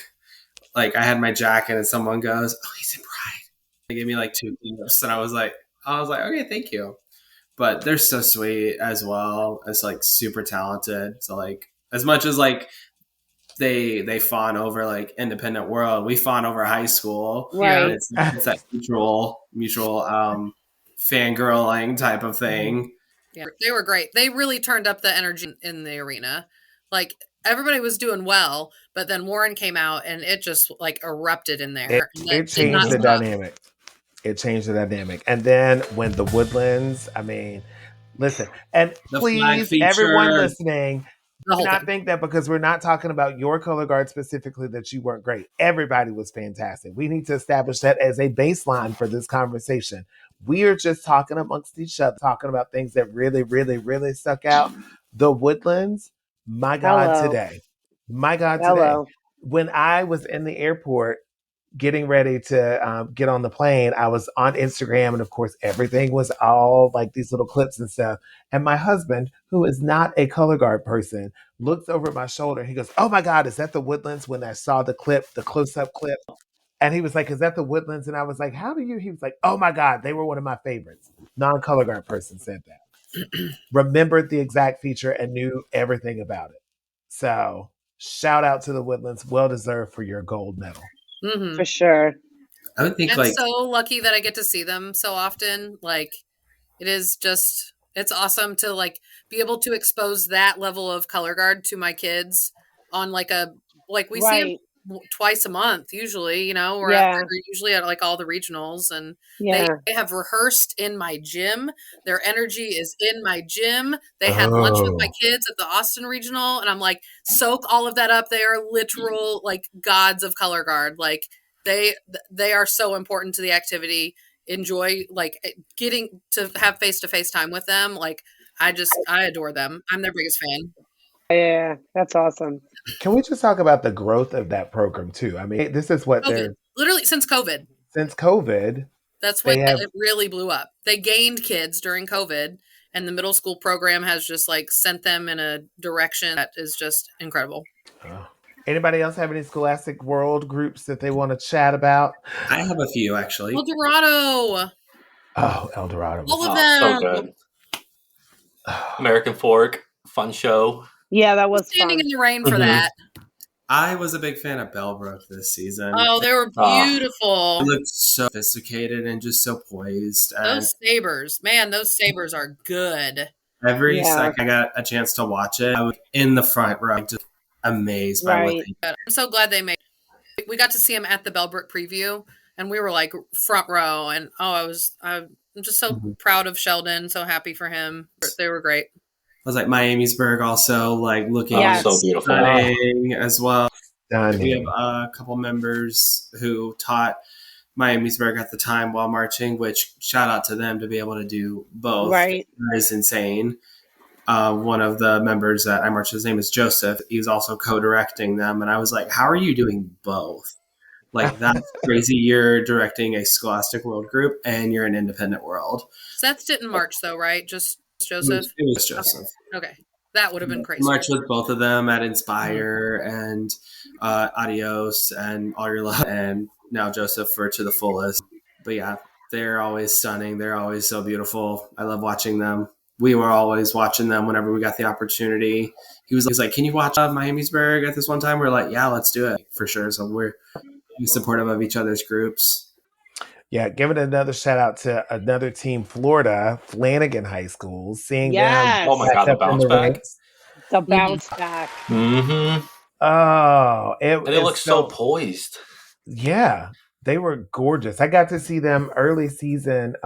I had my jacket, and someone goes, "Oh, he's in Pride." They gave me 2 clips, and I was like, "Okay, thank you." But they're so sweet as well as super talented. So as much as they fawn over independent world, we fawn over high school. Right. It's that mutual fangirling type of thing. Yeah, they were great. They really turned up the energy in the arena. Everybody was doing well, but then Warren came out and it just erupted in there. It changed the dynamic. It changed the dynamic. And then when the Woodlands, listen, and please, everyone listening, do not think that because we're not talking about your color guard specifically that you weren't great. Everybody was fantastic. We need to establish that as a baseline for this conversation. We are just talking amongst each other, talking about things that really, really, really stuck out. The Woodlands, my God, today. My God, today. When I was in the airport getting ready to get on the plane, I was on Instagram, and of course, everything was all these little clips and stuff. And my husband, who is not a color guard person, looks over my shoulder. He goes, "Oh my God, is that the Woodlands?" When I saw the clip, the close-up clip. And he was like, "Is that the Woodlands?" And I was like, "How do you?" He was like, "Oh my God, they were one of my favorites." Non-color guard person said that. Remembered the exact feature and knew everything about it. So shout out to the Woodlands. Well deserved for your gold medal. Mm-hmm. For sure. I would think I'm so lucky that I get to see them so often. It is just, it's awesome to be able to expose that level of color guard to my kids on we see them twice a month usually, they're usually at all the regionals, and they have rehearsed in my gym. Their energy is in my gym. They had lunch with my kids at the Austin regional, and I'm soak all of that up. They are literal gods of color guard. They are so important to the activity. Enjoy getting to have face-to-face time with them. I adore them. I'm their biggest fan. Yeah, that's awesome. Can we just talk about the growth of that program too? This is what they're literally since COVID. That's when it really blew up. They gained kids during COVID, and the middle school program has just sent them in a direction that is just incredible. Anybody else have any Scholastic World groups that they want to chat about? I have a few actually. El Dorado. Oh, El Dorado. All of them. So good. American Fork, fun show. Yeah, that was standing in the rain for that. I was a big fan of Bellbrook this season. Oh, they were beautiful. They looked so sophisticated and just so poised. Those sabers, man, those sabers are good. Every second I got a chance to watch it, I was in the front row, just amazed by what they did. I'm so glad they made it. We got to see them at the Bellbrook preview, and we were front row, and I'm just so proud of Sheldon, so happy for him. They were great. I was Miamisburg also looking so beautiful as well. Stunning. We have a couple members who taught Miamisburg at the time while marching, which shout out to them to be able to do both. Right. That is insane. One of the members that I marched, his name is Joseph. He's also co-directing them. And I was like, how are you doing both? That's crazy. You're directing a Scholastic World group and you're an independent world. Seth didn't march though, right? Just Joseph? It was Joseph. Okay. That would have been crazy. March with both of them at Inspire and Adios and All Your Love, and now Joseph for To the Fullest. But yeah, they're always stunning. They're always so beautiful. I love watching them. We were always watching them whenever we got the opportunity. He was like, "Can you watch Miamisburg at this one time?" We're like, "Yeah, let's do it for sure." So we're supportive of each other's groups. Yeah, giving another shout out to another team, Florida, Flanagan High School. Seeing Yes. them. Oh my God, the bounce back. ranks. The bounce back. Mm-hmm. Oh, And they look so poised. Yeah, they were gorgeous. I got to see them early season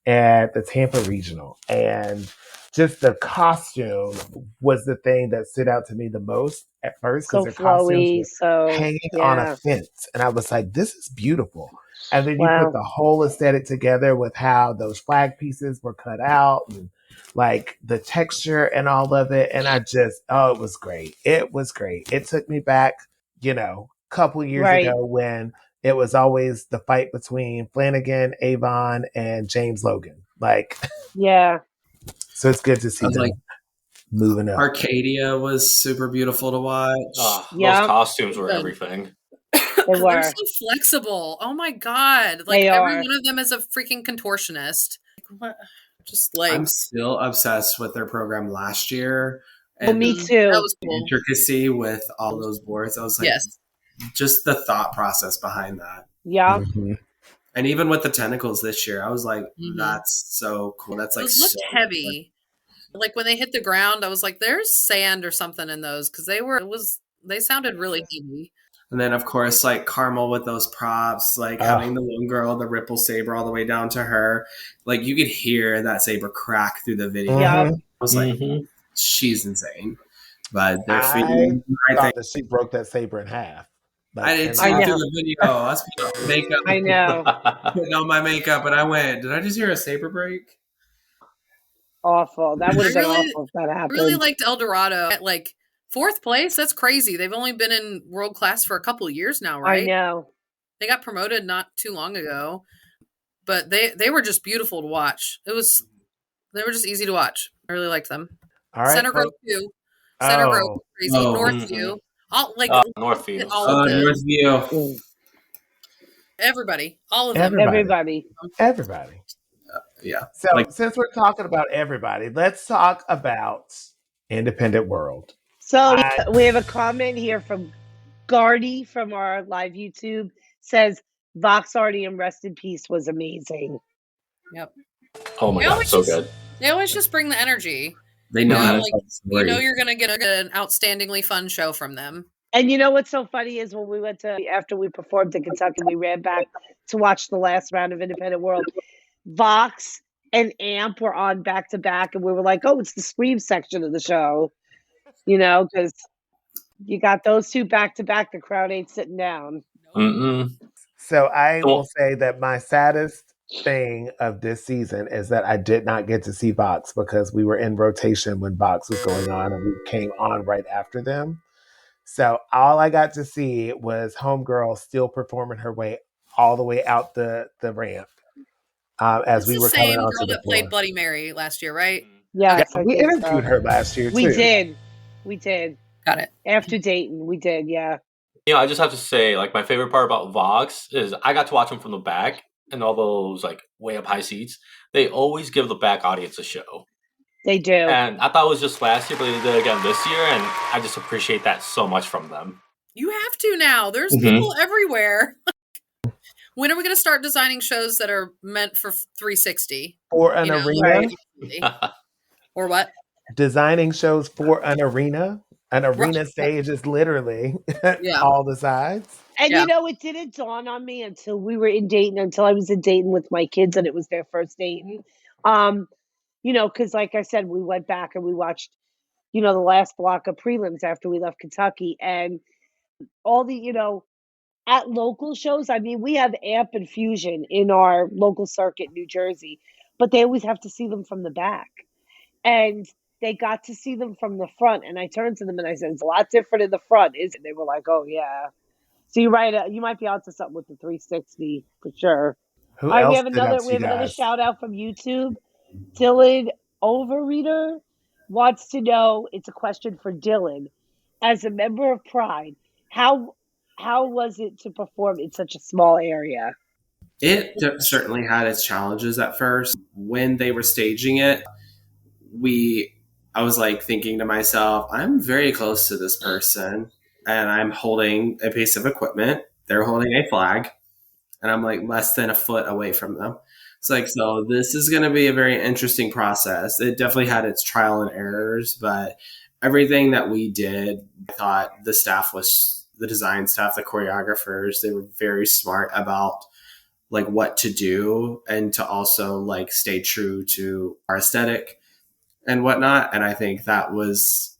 at the Tampa Regional, and just the costume was the thing that stood out to me the most at first, because So their costumes flowy, were hanging on a fence, and I was like, "This is beautiful." And then you put the whole aesthetic together with how those flag pieces were cut out and like the texture and all of it. And it was great. It was great. It took me back, a couple years ago when it was always the fight between Flanagan, Avon, and James Logan. So it's good to see them moving up. Arcadia was super beautiful to watch. Those costumes were everything. They're so flexible. Oh my God. Like every one of them is a freaking contortionist. I'm still obsessed with their program last year. And me too. That was cool. Intricacy with all those boards. I was like, just the thought process behind that. Yeah. Mm-hmm. And even with the tentacles this year, I was like, that's so cool. That's like those looked heavy. Like when they hit the ground, I was like, there's sand or something in those, because they sounded really heavy. And then, of course, like Carmel with those props, like having the one girl, the ripple saber all the way down to her. Like you could hear that saber crack through the video. I was like, she's insane. But they're I thought that she broke that saber in half. I didn't see it through the video. I was putting on makeup. I know. Putting on my makeup, and I went, did I just hear a saber break? Awful. That would have been awful if that happened. I really liked El Dorado at like 4th place. That's crazy. They've only been in world class for a couple of years now, right? I know. They got promoted not too long ago, but they were just beautiful to watch. They were just easy to watch. I really liked them. All right, Center Grove too. Center Grove, crazy. Northview, Northview. Northview. Everybody, all of them. Everybody. Yeah. So since we're talking about everybody, let's talk about Independent World. So we have a comment here from Gardy from our live YouTube. Says Vox Artium Rest in Peace was amazing. Yep. Oh my God, so good. They always just bring the energy. They know how to tell the story. You know you're gonna get an outstandingly fun show from them. And you know what's so funny is when we went after we performed in Kentucky, we ran back to watch the last round of Independent World. Vox and Amp were on back to back, and we were like, "Oh, it's the Scream section of the show," because you got those two back to back. The crowd ain't sitting down. So I will say that my saddest thing of this season is that I did not get to see Vox because we were in rotation when Vox was going on, and we came on right after them. So all I got to see was Homegirl still performing her way all the way out the ramp. As we were the same coming girl onto the that floor. played Bloody Mary last year, right? Yeah, we interviewed her last year too. We did. Got it. After Dayton, we did. Yeah. I just have to say, like, my favorite part about Vox is I got to watch them from the back, and all those like way up high seats. They always give the back audience a show. They do. And I thought it was just last year, but they did it again this year, and I just appreciate that so much from them. You have to now. There's people everywhere. When are we going to start designing shows that are meant for 360? For an arena? Or what? Designing shows for an arena. An arena stage is literally all the sides. And it didn't dawn on me until we were in Dayton, until I was in Dayton with my kids and it was their first Dayton. Because like I said, we went back and we watched, the last block of prelims after we left Kentucky, and all the, at local shows. I mean, we have Amp and Fusion in our local circuit in New Jersey, but they always have to see them from the back. And they got to see them from the front. And I turned to them and I said, it's a lot different in the front, isn't it? They were like, oh, yeah. So you're right. You might be onto something with the 360 for sure. Who else we have another shout out from YouTube. Dylan Overreader wants to know, it's a question for Dylan. As a member of Pride, how was it to perform in such a small area? It certainly had its challenges at first. When they were staging it, I was like thinking to myself, I'm very close to this person and I'm holding a piece of equipment. They're holding a flag and I'm like less than a foot away from them. It's like, so this is going to be a very interesting process. It definitely had its trial and errors, but everything that we did, I thought the design staff, the choreographers, they were very smart about like what to do and to also like stay true to our aesthetic and whatnot. And I think that was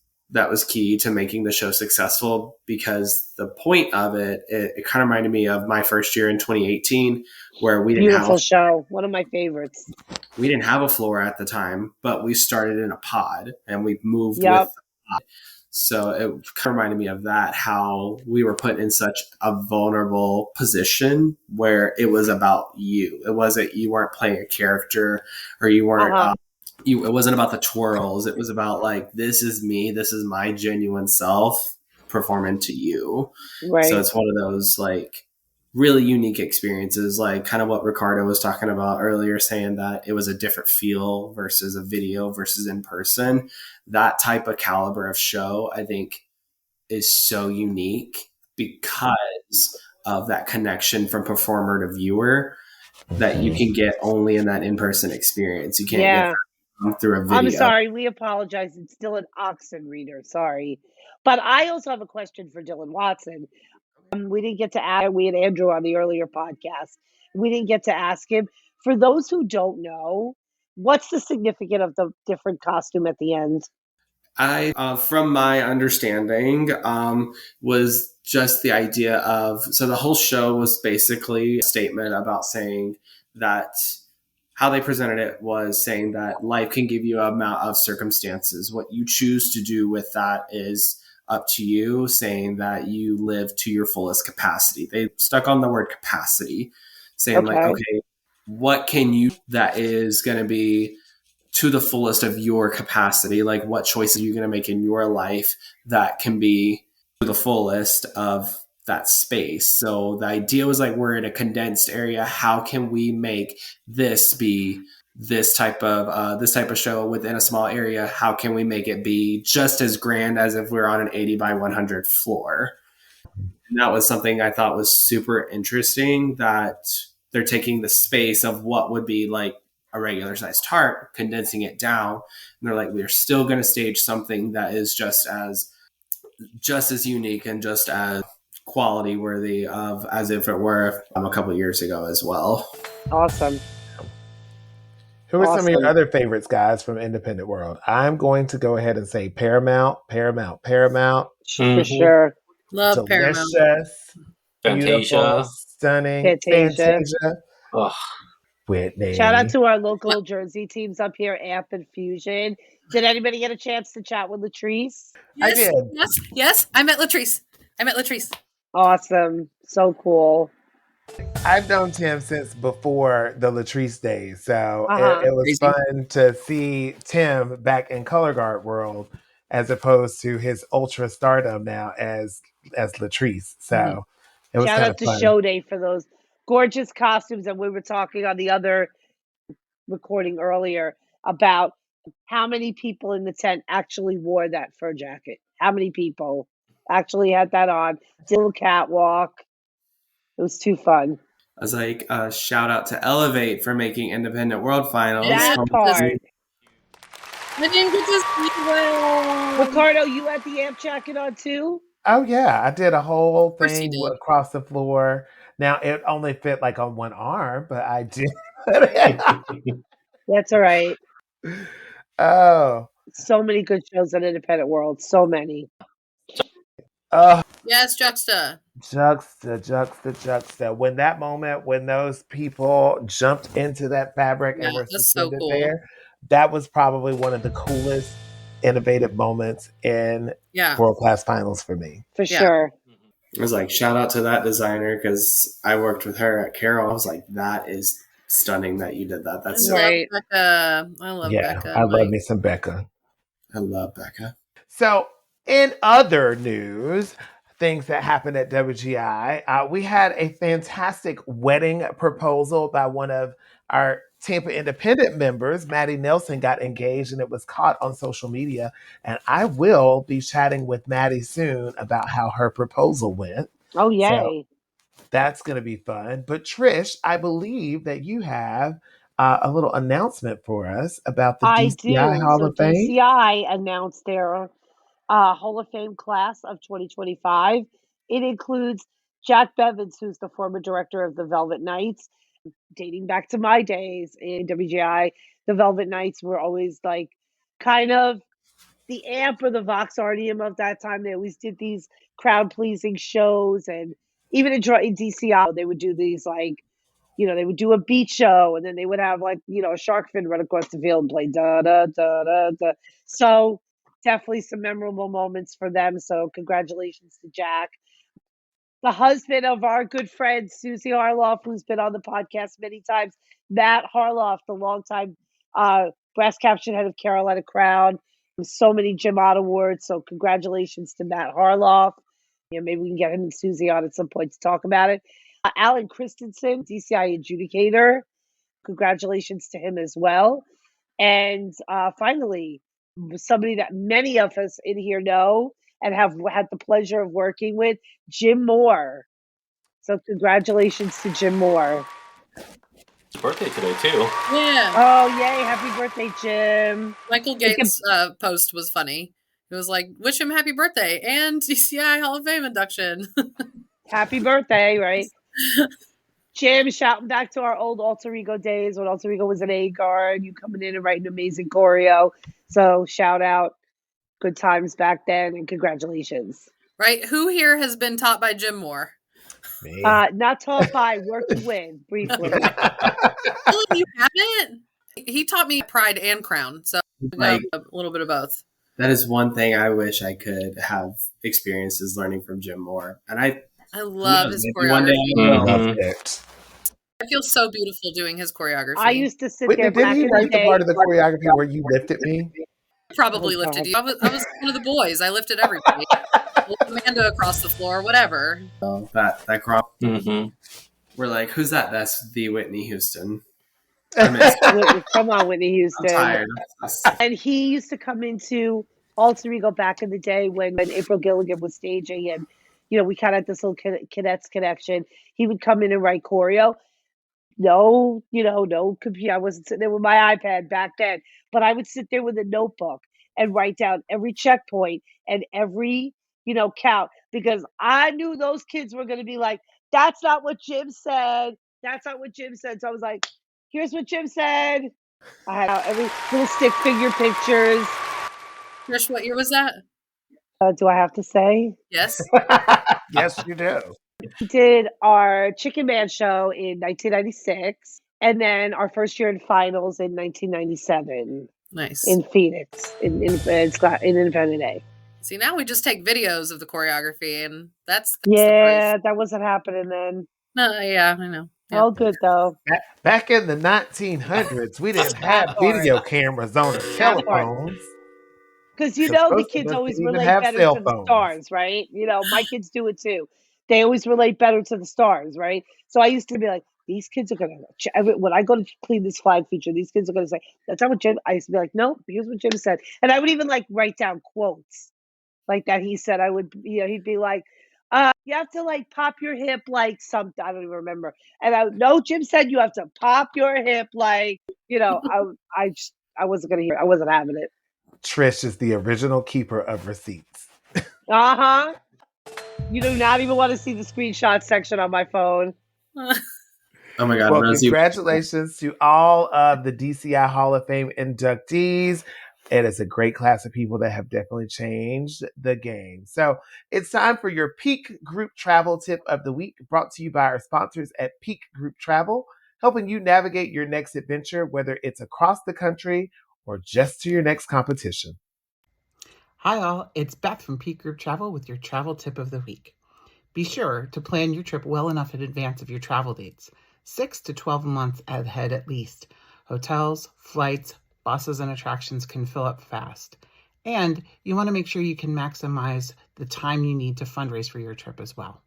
key to making the show successful, because the point of it kind of reminded me of my first year in 2018, where we didn't Beautiful show. One of my favorites. We didn't have a floor at the time, but we started in a pod and we moved with the pod. So it kind of reminded me of that, how we were put in such a vulnerable position where it was about you. It wasn't, you weren't playing a character, or you weren't, it wasn't about the twirls. It was about like, this is me. This is my genuine self performing to you. Right. So it's one of those like really unique experiences, like kind of what Ricardo was talking about earlier, saying that it was a different feel versus a video versus in person. That type of caliber of show, I think, is so unique because of that connection from performer to viewer that you can get only in that in-person experience. You can't get that through a video. I'm sorry. We apologize. It's still an Oxen reader. Sorry. But I also have a question for Dylan Watson. We didn't get to ask, we had Andrew on the earlier podcast. We didn't get to ask him. For those who don't know, what's the significance of the different costume at the end? From my understanding, was just the idea of, so the whole show was basically a statement about saying that, how they presented it was saying that life can give you an amount of circumstances. What you choose to do with that is up to you, saying that you live to your fullest capacity. They stuck on the word capacity, saying okay, what can you, that is going to be to the fullest of your capacity? Like, what choices are you going to make in your life that can be to the fullest of that space? So the idea was like, we're in a condensed area. How can we make this be this type of show within a small area? How can we make it be just as grand as if we're on an 80 by 100 floor? And that was something I thought was super interesting, that they're taking the space of what would be like a regular sized tarp, condensing it down. And they're like, we're still going to stage something that is just as unique and just as quality worthy of as if it were a couple of years ago as well. Awesome. Who are some of your other favorites, guys, from Independent World? I'm going to go ahead and say Paramount. For sure. Love Delicious, Paramount. Fantasia. Stunning. Fantasia. Whitney. Shout out to our local Jersey teams up here, Amp and Fusion. Did anybody get a chance to chat with Latrice? Yes, I did. Yes. I met Latrice. Awesome. So cool. I've known Tim since before the Latrice days, so it was fun to see Tim back in Colorguard world as opposed to his ultra stardom now as Latrice. So it was shout kind out of to fun. Show Day for those gorgeous costumes. And we were talking on the other recording earlier about how many people in the tent actually wore that fur jacket. How many people actually had that on? Still catwalk. It was too fun. I was like, shout out to Elevate for making Independent World Finals. That part. I didn't get to see well. Ricardo, you had the amp jacket on too? Oh yeah, I did a whole course you thing did. across the floor. Now it only fit like on one arm, but I did. That's all right. Oh. So many good shows on Independent World. So many. Yes, Juxta. Juxta. When that moment, when those people jumped into that fabric and were that's so suspended cool. there, that was probably one of the coolest, innovative moments in World Class Finals for me. For sure. I was like, shout out to that designer, because I worked with her at Carol. I was like, that is stunning that you did that. That's right. Becca. I love Becca. I love me some Becca. I love Becca. So, in other news, things that happened at WGI, we had a fantastic wedding proposal by one of our Tampa Independent members. Maddie Nelson got engaged and it was caught on social media. And I will be chatting with Maddie soon about how her proposal went. Oh, yay. So that's going to be fun. But Trish, I believe that you have a little announcement for us about the I DCI do. Hall So of Fame. DCI announced their Hall of Fame class of 2025. It includes Jack Bevins, who's the former director of the Velvet Knights. Dating back to my days in WGI, the Velvet Knights were always like kind of the amp or the Vox Artium of that time. They always did these crowd pleasing shows, and even in DCI, they would do these like, they would do a beach show, and then they would have like, a shark fin run across the field and play da da da da da. So definitely some memorable moments for them. So congratulations to Jack, the husband of our good friend Susie Harloff, who's been on the podcast many times. Matt Harloff, the longtime brass caption head of Carolina Crown, so many Jim Ott awards. So congratulations to Matt Harloff. Maybe we can get him and Susie on at some point to talk about it. Alan Christensen, DCI adjudicator. Congratulations to him as well. And finally, somebody that many of us in here know and have had the pleasure of working with, Jim Moore. So congratulations to Jim Moore. His birthday today, too. Yeah. Oh, yay. Happy birthday, Jim. Michael Gates' post was funny. It was like, wish him happy birthday and DCI Hall of Fame induction. Happy birthday, right? Jim, shouting back to our old Alter Ego days when Alter Ego was an A guard, you coming in and writing amazing choreo. So shout out, good times back then, and congratulations. Right? Who here has been taught by Jim Moore? Me. Not taught by, worked with, briefly. Oh, you haven't? He taught me Pride and Crown, so Like, a little bit of both. that is one thing I wish I could have experienced, is learning from Jim Moore. And I love his maybe one day choreography. I will. Loved it. I feel so beautiful doing his choreography. I used to sit Whitney, there didn't back he in the write the day. part of the choreography where you lifted me? Probably lifted you. I was one of the boys. I lifted everybody. Amanda across the floor, whatever. So that crop. Mm-hmm. We're like, who's that? That's the Whitney Houston. Come on, Whitney Houston. I'm tired of this. And he used to come into Alter Ego back in the day when April Gilligan was staging, and we kind of had this little cadets connection. He would come in and write choreo. No computer. I wasn't sitting there with my iPad back then, but I would sit there with a notebook and write down every checkpoint and every count, because I knew those kids were going to be like, that's not what Jim said. That's not what Jim said. So I was like, here's what Jim said. I had every little stick figure pictures. Trish, what year was that? Do I have to say? Yes. Yes, you do. We did our Chicken Man show in 1996, and then our first year in finals in 1997. Nice. In Phoenix, in Independent A. See, now we just take videos of the choreography, and that's yeah, that wasn't happening then. No, yeah, I know. Yeah. All good though. Back in the 1900s, we didn't have video cameras on our telephones. Because the kids always relate better to the stars, right? My kids do it too. They always relate better to the stars, right? So I used to be like, these kids are gonna, when I go to clean this flag feature, these kids are gonna say, that's not what Jim. I used to be like, no, here's what Jim said, and I would even like write down quotes like that he said. I would, he'd be like, you have to like pop your hip like something. I don't even remember. And no, Jim said you have to pop your hip like, I wasn't gonna hear. I wasn't having it. Trish is the original keeper of receipts. Uh-huh. You do not even want to see the screenshot section on my phone. Oh my God, well, Rosie. Congratulations to all of the DCI Hall of Fame inductees. It is a great class of people that have definitely changed the game. So it's time for your Peak Group Travel Tip of the Week, brought to you by our sponsors at Peak Group Travel, helping you navigate your next adventure, whether it's across the country or just to your next competition. Hi all, it's Beth from Peak Group Travel with your travel tip of the week. Be sure to plan your trip well enough in advance of your travel dates, 6 to 12 months ahead at least. Hotels, flights, buses, and attractions can fill up fast. And you want to make sure you can maximize the time you need to fundraise for your trip as well.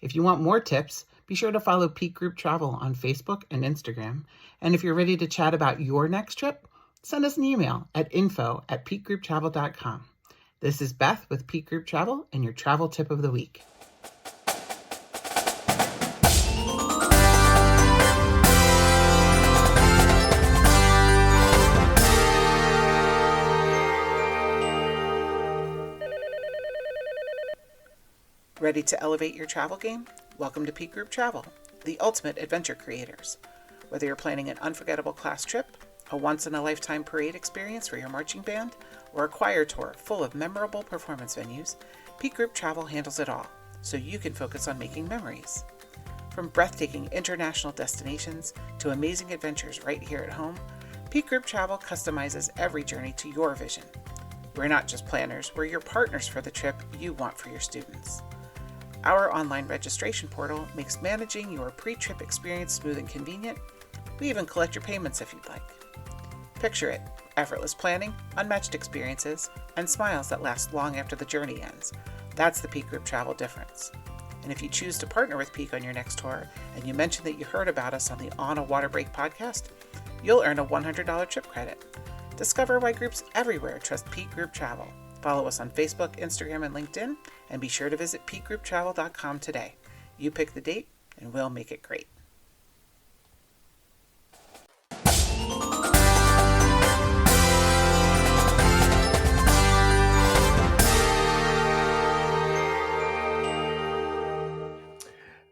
If you want more tips, be sure to follow Peak Group Travel on Facebook and Instagram. And if you're ready to chat about your next trip, send us an email at info@peakgrouptravel.com. This is Beth with Peak Group Travel and your travel tip of the week. Ready to elevate your travel game? Welcome to Peak Group Travel, the ultimate adventure creators. Whether you're planning an unforgettable class trip, a once-in-a-lifetime parade experience for your marching band, or a choir tour full of memorable performance venues, Peak Group Travel handles it all, so you can focus on making memories. From breathtaking international destinations to amazing adventures right here at home, Peak Group Travel customizes every journey to your vision. We're not just planners, we're your partners for the trip you want for your students. Our online registration portal makes managing your pre-trip experience smooth and convenient. We even collect your payments if you'd like. Picture it, effortless planning, unmatched experiences, and smiles that last long after the journey ends. That's the Peak Group Travel difference. And if you choose to partner with Peak on your next tour, and you mention that you heard about us on the On a Water Break podcast, you'll earn a $100 trip credit. Discover why groups everywhere trust Peak Group Travel. Follow us on Facebook, Instagram, and LinkedIn, and be sure to visit peakgrouptravel.com today. You pick the date, and we'll make it great.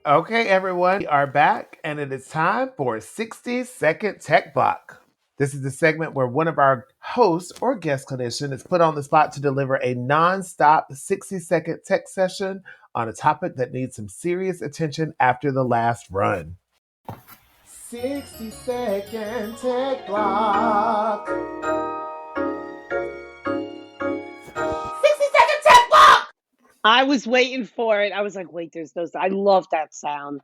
Okay, everyone, we are back, and it is time for a 60-second tech block. This is the segment where one of our hosts or guest clinician is put on the spot to deliver a non-stop 60-second tech session on a topic that needs some serious attention after the last run. 60-second tech block. 60-second tech block! I was waiting for it. I was like, wait, there's no... I love that sound.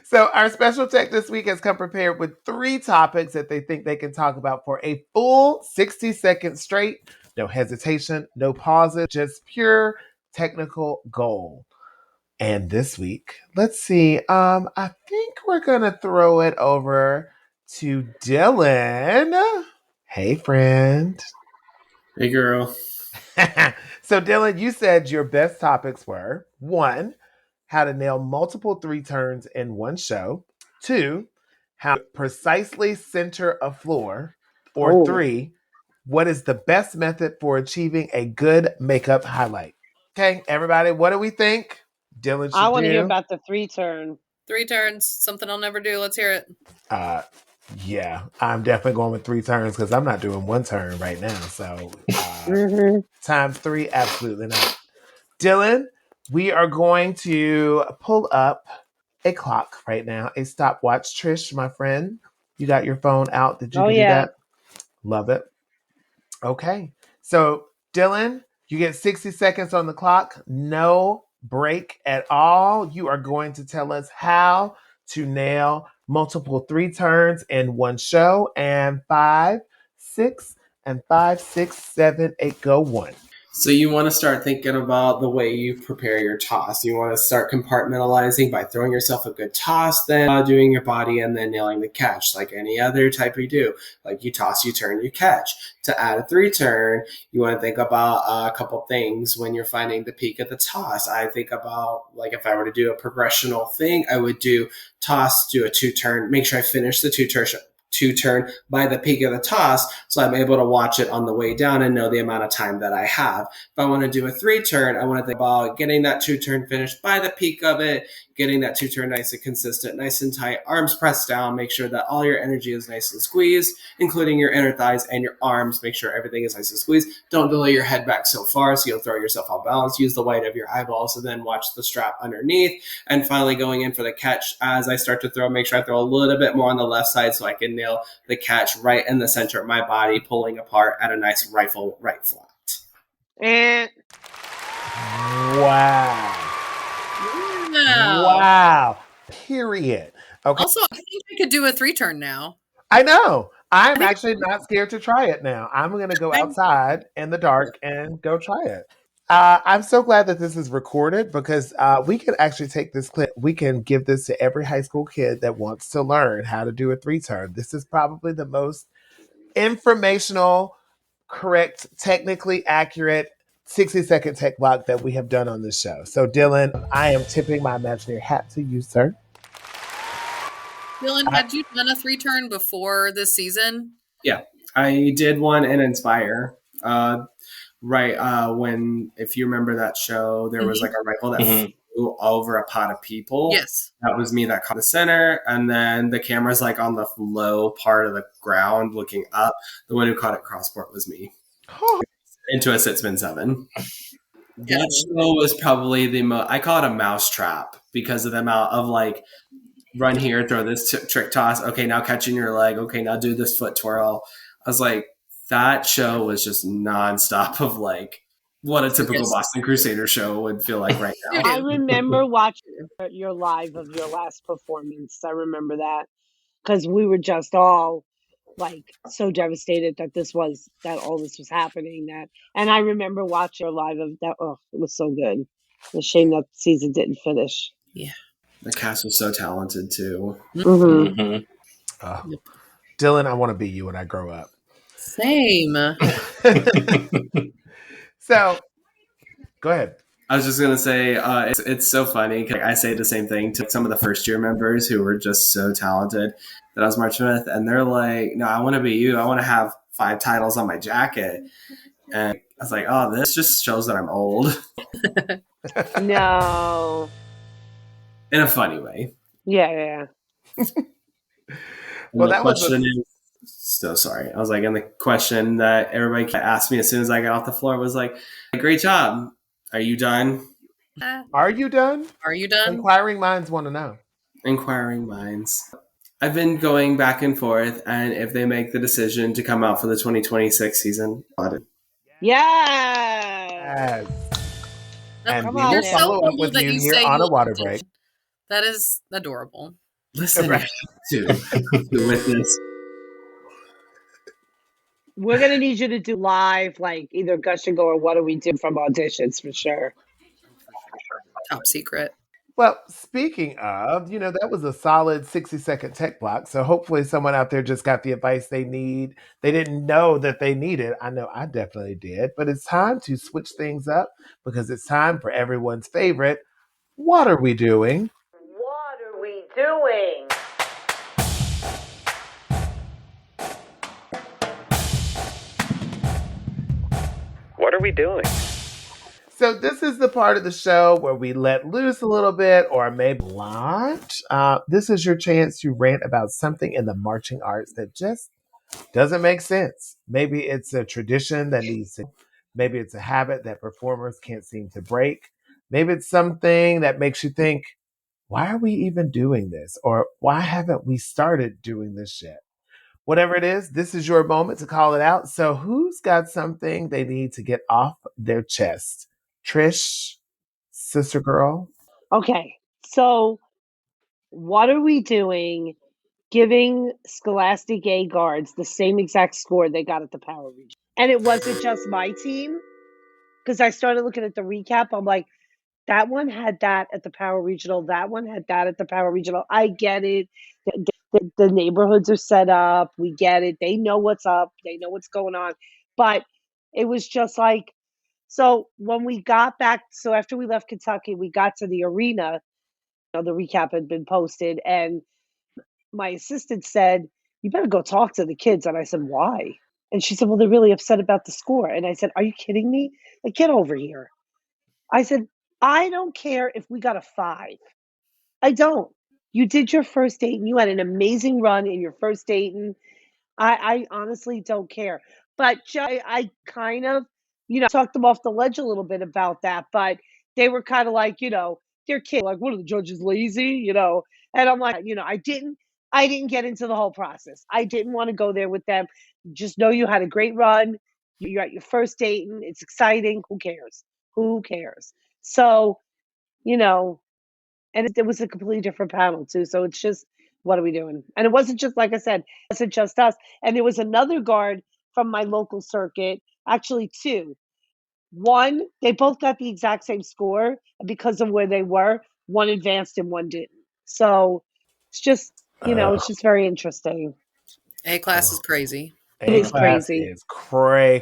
So our special tech this week has come prepared with 3 topics that they think they can talk about for a full 60 seconds straight. No hesitation, no pauses, just pure technical gold. And this week, let's see, I think we're going to throw it over to Dylan. Hey, friend. Hey, girl. So, Dylan, you said your best topics were 1, how to nail multiple 3 turns in one show. 2, how to precisely center a floor. Or 3, what is the best method for achieving a good makeup highlight? Okay, everybody, what do we think Dylan should do? I want to hear about the 3 turn. 3 turns, something I'll never do. Let's hear it. Yeah, I'm definitely going with 3 turns because I'm not doing 1 turn right now. So times 3, absolutely not. Dylan, we are going to pull up a clock right now, a stopwatch. Trish, my friend, you got your phone out. Did you do that? Love it. Okay. So, Dylan, you get 60 seconds on the clock. No break at all. You are going to tell us how to nail multiple 3 turns in one show. And 5, 6, and 5, 6, 7, 8, go 1. So you want to start thinking about the way you prepare your toss. You want to start compartmentalizing by throwing yourself a good toss, then doing your body, and then nailing the catch like any other type you do. Like you toss, you turn, you catch. To add a 3 turn, you want to think about a couple things when you're finding the peak of the toss. I think about, like, if I were to do a progressional thing, I would do toss, do a 2 turn, make sure I finish the 2 turn by the peak of the toss, so I'm able to watch it on the way down and know the amount of time that I have. If I want to do a 3 turn, I want to think about getting that 2 turn finished by the peak of it, getting that 2 turn nice and consistent, nice and tight, arms pressed down, make sure that all your energy is nice and squeezed, including your inner thighs and your arms. Make sure everything is nice and squeezed. Don't delay your head back so far so you'll throw yourself off balance. Use the white of your eyeballs and then watch the strap underneath. And finally going in for the catch, as I start to throw, make sure I throw a little bit more on the left side so I can nail the catch right in the center of my body, pulling apart at a nice rifle right flat. And Wow. Period. Okay. Also, I think I could do a 3 turn now. I know. I'm actually not scared to try it now. I'm going to go outside in the dark and go try it. I'm so glad that this is recorded because we can actually take this clip. We can give this to every high school kid that wants to learn how to do a 3-turn. This is probably the most informational, correct, technically accurate 60-second tech block that we have done on this show. So, Dylan, I am tipping my imaginary hat to you, sir. Dylan, had you done a 3-turn before this season? Yeah, I did one in Inspire. When, if you remember that show, there was like a rifle that flew over a pot of people. Yes. That was me that caught the center. And then the camera's like on the low part of the ground looking up. The one who caught it crossport was me. Into a sit-spin 7. That show was probably the most, I call it a mouse trap because of the amount of like, run here, throw this trick toss. Okay, now catching your leg. Okay, now do this foot twirl. I was like, that show was just nonstop of like what a typical Boston Crusader show would feel like right now. I remember watching your live of your last performance. I remember that because we were just all like so devastated that all this was happening. And I remember watching your live of that. Oh, it was so good. It's a shame that season didn't finish. Yeah. The cast was so talented too. Dylan, I want to be you when I grow up. Same. So, go ahead. I was just going to say, it's so funny. I say the same thing to some of the first year members who were just so talented that I was marching with. And they're like, no, I want to be you. I want to have 5 titles on my jacket. And I was like, oh, this just shows that I'm old. No. In a funny way. Yeah. Well, that question is so sorry. I was like, and the question that everybody asked me as soon as I got off the floor was like, great job. Are you done? Are you done? Are you done? Inquiring minds want to know. Inquiring minds. I've been going back and forth, and if they make the decision to come out for the 2026 season, yes. And we will follow up with you here on a water break. That is adorable. Listen to witness. We're going to need you to do live, like either Gush and Go or What Do We Do from auditions for sure. Top secret. Well, speaking of, that was a solid 60-second tech block. So hopefully someone out there just got the advice they need. They didn't know that they needed. I know I definitely did. But it's time to switch things up because it's time for everyone's favorite. What are we doing? What are we doing? What are we doing? So this is the part of the show where we let loose a little bit or maybe not. This is your chance to rant about something in the marching arts that just doesn't make sense. Maybe it's a tradition that maybe it's a habit that performers can't seem to break. Maybe it's something that makes you think, why are we even doing this? Or why haven't we started doing this yet? Whatever it is, this is your moment to call it out. So who's got something they need to get off their chest? Trish, sister girl. Okay, so what are we doing giving Scholastic A guards the same exact score they got at the Power Region? And it wasn't just my team, because I started looking at the recap. I'm like, that one had that at the Power Regional. That one had that at the Power Regional. I get it. The neighborhoods are set up. We get it. They know what's up. They know what's going on. But it was just like, so when we got back, so after we left Kentucky, we got to the arena. The recap had been posted, and my assistant said, you better go talk to the kids. And I said, why? And she said, well, they're really upset about the score. And I said, are you kidding me? Like, get over here. I said, I don't care if we got a 5. I don't. You did your first Dayton. You had an amazing run in your first Dayton. I honestly don't care. But I kind of, talked them off the ledge a little bit about that. But they were kind of like, they're kids. Like, what are the judges, lazy? And I'm like, I didn't get into the whole process. I didn't want to go there with them. Just know you had a great run. You're at your first Dayton. It's exciting. Who cares? Who cares? So, and it was a completely different panel too. So it's just what are we doing? And it wasn't just, like I said, it wasn't just us. And there was another guard from my local circuit, actually two. One, they both got the exact same score. And because of where they were, one advanced and one didn't. So it's just, it's just very interesting. A class is crazy. It is crazy. Is cray.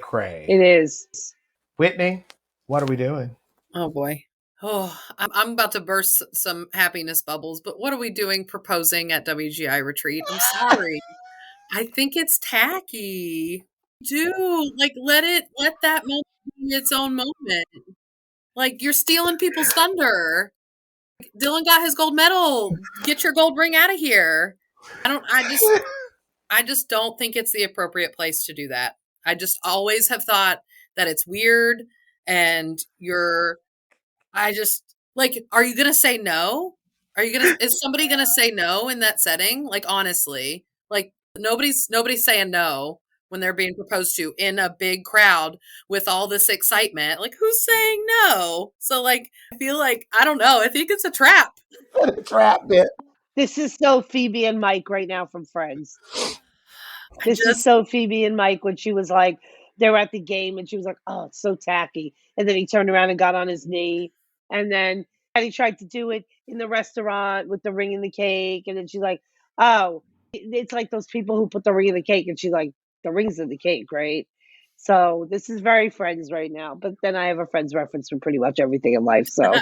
It is. Whitney, what are we doing? Oh boy. Oh, I'm about to burst some happiness bubbles, but what are we doing proposing at WGI retreat? I'm sorry. I think it's tacky. Do let that moment be its own moment. Like, you're stealing people's thunder. Dylan got his gold medal. Get your gold ring out of here. I just don't think it's the appropriate place to do that. I just always have thought that it's weird and are you going to say no? Is somebody going to say no in that setting? Like, honestly, like nobody's saying no when they're being proposed to in a big crowd with all this excitement. Like, who's saying no? So like, I feel like, I don't know. I think it's a trap. A trap bit. This is so Phoebe and Mike right now from Friends. This is so Phoebe and Mike when she was like, they were at the game and she was like, oh, it's so tacky. And then he turned around and got on his knee. And then he tried to do it in the restaurant with the ring and the cake. And then she's like, oh, it's like those people who put the ring in the cake. And she's like, the ring's in the cake, right? So this is very Friends right now. But then I have a Friends reference for pretty much everything in life. So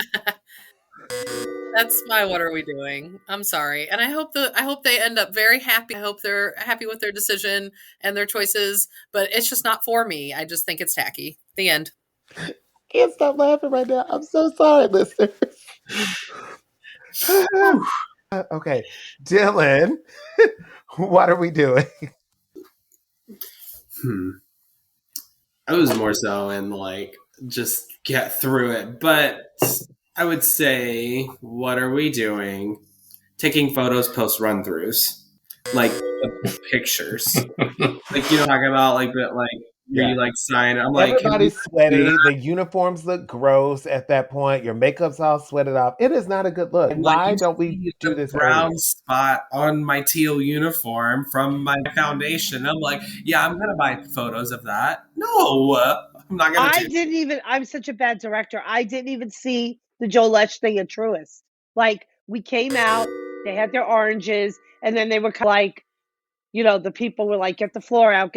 that's my what are we doing? I'm sorry. And I hope they end up very happy. I hope they're happy with their decision and their choices, but it's just not for me. I just think it's tacky. The end. Can't stop laughing right now. I'm so sorry, listeners. Okay. Dylan, what are we doing? I was more so in just get through it, but I would say, what are we doing? Taking photos post run-throughs, like the pictures, talking about you sign. I'm like, everybody's sweaty. The uniforms look gross at that point. Your makeup's all sweated off. It is not a good look. Why don't we do this? Brown spot on my teal uniform from my foundation. I'm like, yeah, I'm gonna buy photos of that. No, I'm not gonna. I'm such a bad director. I didn't even see the Joe Lech thing at Truist. Like, we came out, they had their oranges, and then they were kind of like, the people were like, get the floor out.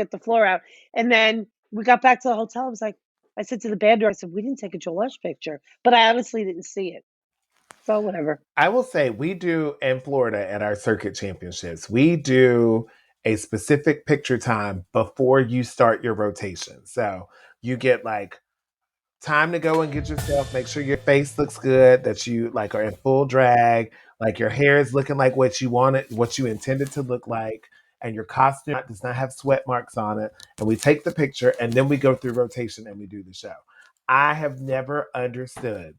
And then we got back to the hotel. I said to the band director, we didn't take a Joe Lech picture, but I honestly didn't see it. So whatever. I will say we do in Florida at our circuit championships, we do a specific picture time before you start your rotation. So you get time to go and get yourself, make sure your face looks good, that you are in full drag, your hair is looking like what you wanted, what you intended to look like, and your costume does not have sweat marks on it. And we take the picture and then we go through rotation and we do the show. I have never understood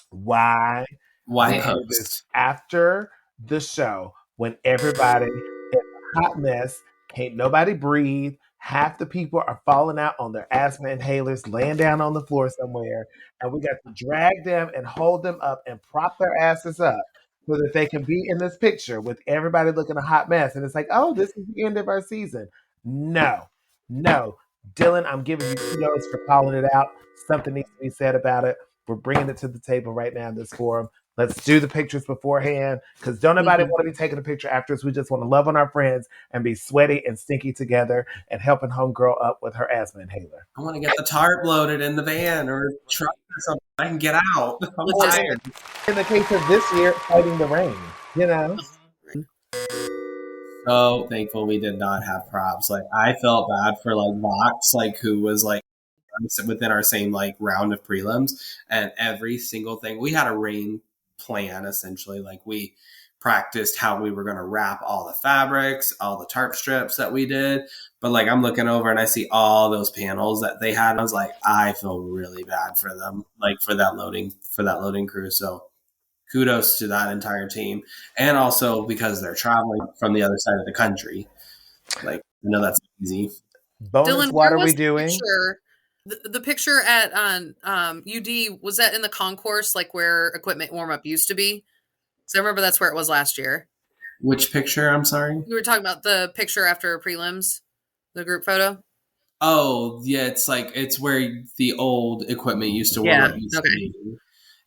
why post this after the show when everybody is a hot mess, can't nobody breathe. Half the people are falling out on their asthma inhalers, laying down on the floor somewhere, and we got to drag them and hold them up and prop their asses up so that they can be in this picture with everybody looking a hot mess. And it's like, oh, this is the end of our season. No. Dylan, I'm giving you kudos for calling it out. Something needs to be said about it. We're bringing it to the table right now in this forum. Let's do the pictures beforehand, because don't nobody want to be taking a picture after us. We just want to love on our friends and be sweaty and stinky together and helping homegirl up with her asthma inhaler. I want to get the tarp loaded in the van or truck or something. I can get out. I'm tired. In the case of this year, fighting the rain, So thankful we did not have props. I felt bad for Vox, who was within our same round of prelims, and every single thing we had a rain plan essentially. We practiced how we were going to wrap all the fabrics, all the tarp strips that we did. But I'm looking over and I see all those panels that they had. And I was like, I feel really bad for them, for that loading crew. So kudos to that entire team. And also because they're traveling from the other side of the country. I know that's easy. Bonus, Dylan, what are we doing? The picture at UD, was that in the concourse, where equipment warm-up used to be? Because I remember that's where it was last year. Which picture? I'm sorry. You were talking about the picture after prelims, the group photo. Oh, yeah, it's where the old equipment used to Yeah. be.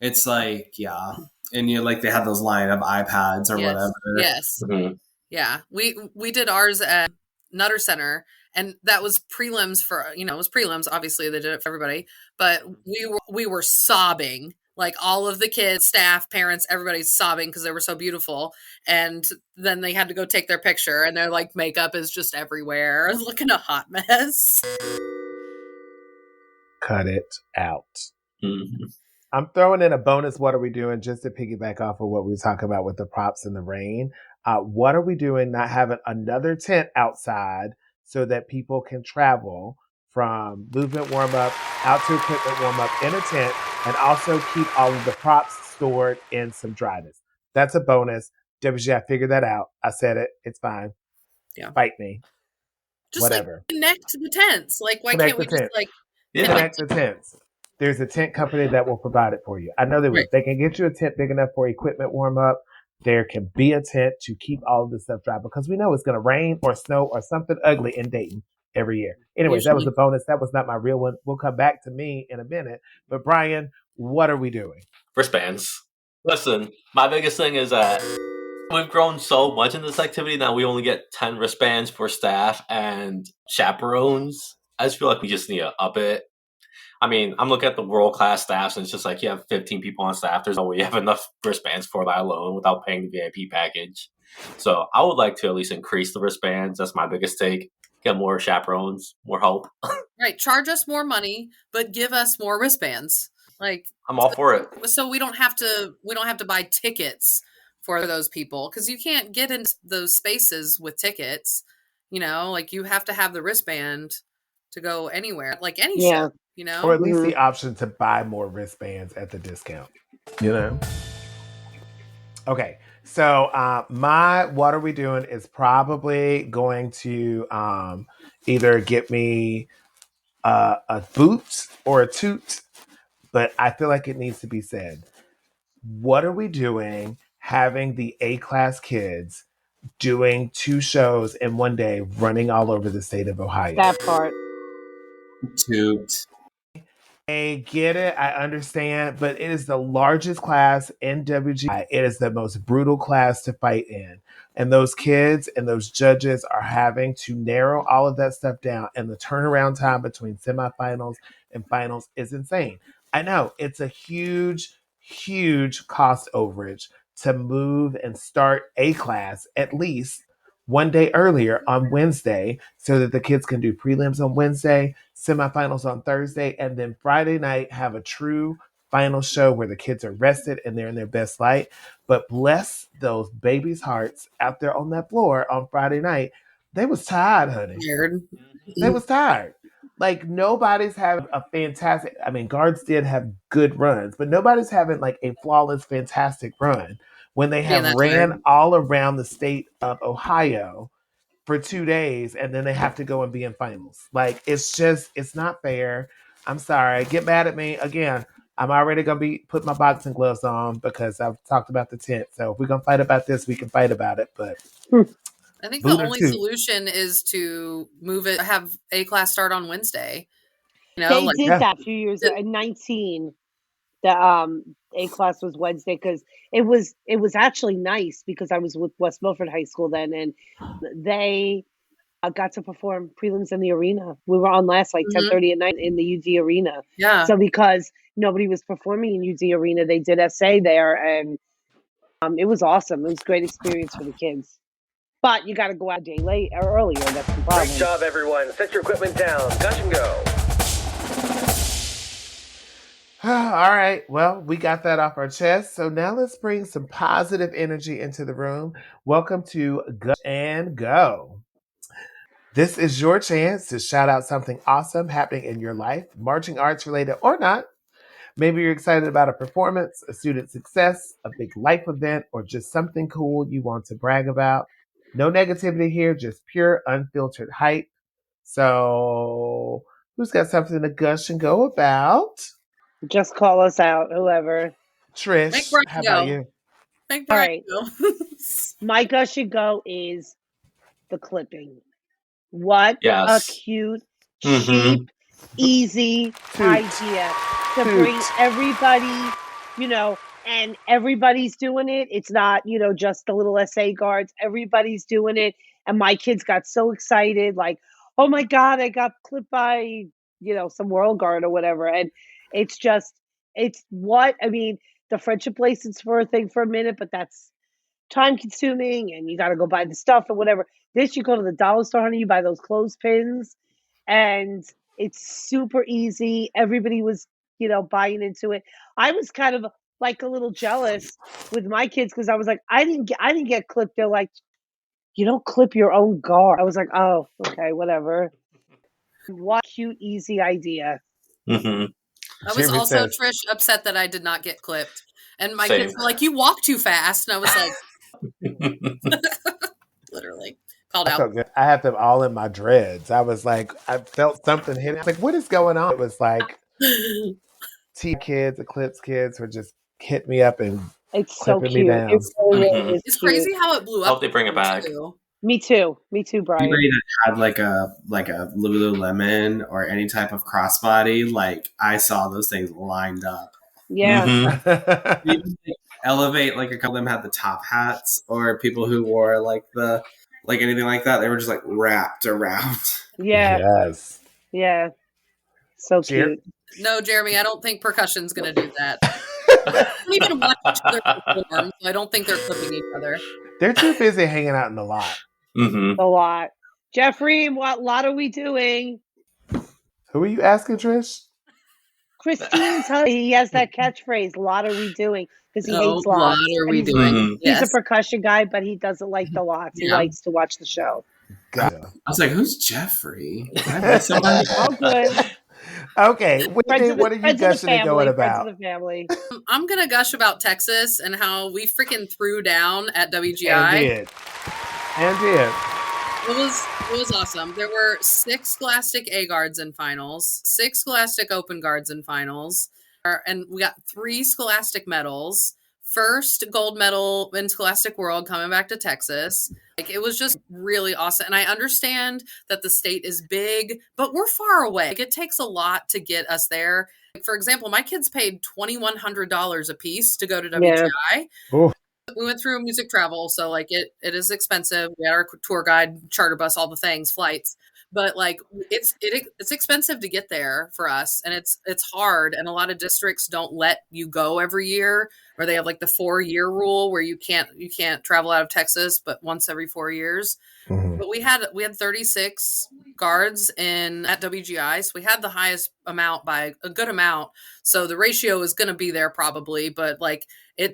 It's like, yeah. And they had those line of iPads or whatever. Yes. Mm-hmm. Yeah. We did ours at Nutter Center, and that was prelims for, it was prelims. Obviously they did it for everybody, but we were sobbing. Like all of the kids, staff, parents, everybody's sobbing because they were so beautiful. And then they had to go take their picture, and their makeup is just everywhere, looking a hot mess. Cut it out. Mm-hmm. I'm throwing in a bonus. What are we doing? Just to piggyback off of what we were talking about with the props and the rain. What are we doing? Not having another tent outside so that people can travel from movement warm up out to equipment warm up in a tent, and also keep all of the props stored in some dryness. That's a bonus. WGI figured that out. I said it. It's fine. Yeah. Fight me. Just whatever. Connect the tents. Why Connect can't we the tent. just Connect the tents. There's a tent company that will provide it for you. I know they will. Right. They can get you a tent big enough for equipment warm up. There can be a tent to keep all of this stuff dry, because we know it's going to rain or snow or something ugly in Dayton every year. Anyways, that was a bonus. That was not my real one. We'll come back to me in a minute. But Bryan, what are we doing? Wristbands. Listen, my biggest thing is that we've grown so much in this activity now we only get 10 wristbands for staff and chaperones. I just feel like we just need to up it. I mean, I'm looking at the world-class staffs, and it's just like you have 15 people on staff. There's no way you have enough wristbands for that alone without paying the VIP package. So I would like to at least increase the wristbands. That's my biggest take. Get more chaperones, more help. Right. Charge us more money, but give us more wristbands. I'm all for it. So we don't have to buy tickets for those people, because you can't get into those spaces with tickets. You have to have the wristband to go anywhere, like any show. Or at least the option to buy more wristbands at the discount. Okay. So my what are we doing is probably going to either get me a boot or a toot, but I feel like it needs to be said. What are we doing having the A-class kids doing 2 shows in one day, running all over the state of Ohio? That part. Toot. I get it. I understand. But it is the largest class in WGI. It is the most brutal class to fight in. And those kids and those judges are having to narrow all of that stuff down. And the turnaround time between semifinals and finals is insane. I know it's a huge, huge cost overage to move and start a class at least one day earlier on Wednesday, so that the kids can do prelims on Wednesday, semifinals on Thursday, and then Friday night have a true final show where the kids are rested and they're in their best light. But bless those babies' hearts out there on that floor on Friday night. They was tired, honey. They was tired. Nobody's having a fantastic, guards did have good runs, but nobody's having a flawless, fantastic run when they have ran all around the state of Ohio for 2 days, and then they have to go and be in finals. It's not fair. I'm sorry. Get mad at me. Again, I'm already going to be putting my boxing gloves on because I've talked about the tent. So if we're going to fight about this, we can fight about it. But I think the only solution is to move it, have A-class start on Wednesday. They did that a few years ago. In 19, the A-class was Wednesday, because it was actually nice, because I was with West Milford High School then, and they got to perform prelims in the arena. We were on last 10:30 at night in the UD arena. Yeah. So because nobody was performing in UD arena, they did SA there, and it was awesome. It was a great experience for the kids. But you got to go out a day late or earlier. That's the problem. Great job, everyone. Set your equipment down. Touch and go. All right. Well, we got that off our chest. So now let's bring some positive energy into the room. Welcome to Gush and Go. This is your chance to shout out something awesome happening in your life, marching arts related or not. Maybe you're excited about a performance, a student success, a big life event, or just something cool you want to brag about. No negativity here, just pure, unfiltered hype. So who's got something to gush and go about? Just call us out, whoever. Trish, how about you? Make All Bryan right. go. My gush and go is the clipping. What a Yes. cute, Mm-hmm. cheap, easy Toot. idea to Toot. bring everybody, and everybody's doing it. It's not, just the little SA guards. Everybody's doing it. And my kids got so excited, like, oh my God, I got clipped by, some World Guard or whatever. And it's the friendship bracelets for a thing for a minute, but that's time consuming and you got to go buy the stuff or whatever. This, you go to the dollar store, honey, you buy those clothespins and it's super easy. Everybody was, buying into it. I was kind of like a little jealous with my kids because I was like, I didn't get clipped. They're like, you don't clip your own guard. I was like, oh, okay, whatever. What cute, easy idea. Mm-hmm. I was Jimmy also, says- Trish, upset that I did not get clipped. And my Same. kids were like, you walk too fast. And I was like, literally called I out. felt good. I had them all in my dreads. I was like, I felt something hitting. I was like, what is going on? It was like Eclipse kids were just hitting me up and It's so clipping cute. me down. It really Mhm. is It's cute. crazy how it blew up. Hope they bring it back. Too. Me too, Brian. Anybody that had like a Lululemon or any type of crossbody, like I saw those things lined up. Yeah. Mm-hmm. Even Elevate, like a couple of them had the top hats, or people who wore like anything like that, they were just like wrapped around. Yeah. Yes. Yeah. So Jer- cute. No, Jeremy, I don't think percussion's going to do that. I don't even watch each other perform, so I don't think they're clipping each other. They're too busy hanging out in the lot. Mm-hmm. A lot. Jeffrey, what lot are we doing? Who are you asking, Trish? Christine, he has that catchphrase, lot are we doing? Because he hates Lot lots. are And we he's, doing? Mhm. he's a Yes. percussion guy, but he doesn't like the lots. He Yeah. likes to watch the show. Gotcha. I was like, "Who's Jeffrey?" I met somebody. All good. Okay, Whitney, what are you gushing and going Friends about? of the family. I'm going to gush about Texas and how we freaking threw down at WGI. And did. It was awesome. There were 6 Scholastic A guards in finals, 6 Scholastic Open guards in finals, and we got 3 Scholastic medals. First gold medal in Scholastic World coming back to Texas. Like, it was just really awesome. And I understand that the state is big, but we're far away. Like, it takes a lot to get us there. Like, for example, my kids paid $2,100 a piece to go to WGI. Yeah. Oh. We went through music travel, so like it is expensive. We had our tour guide, charter bus, all the things, flights. But like it's expensive to get there for us, and it's hard. And a lot of districts don't let you go every year, or they have like the 4-year rule where you can't travel out of Texas, but once every 4 years. Mhm. But we had 36 guards at WGI, so we had the highest amount by a good amount. So the ratio is going to be there probably, but like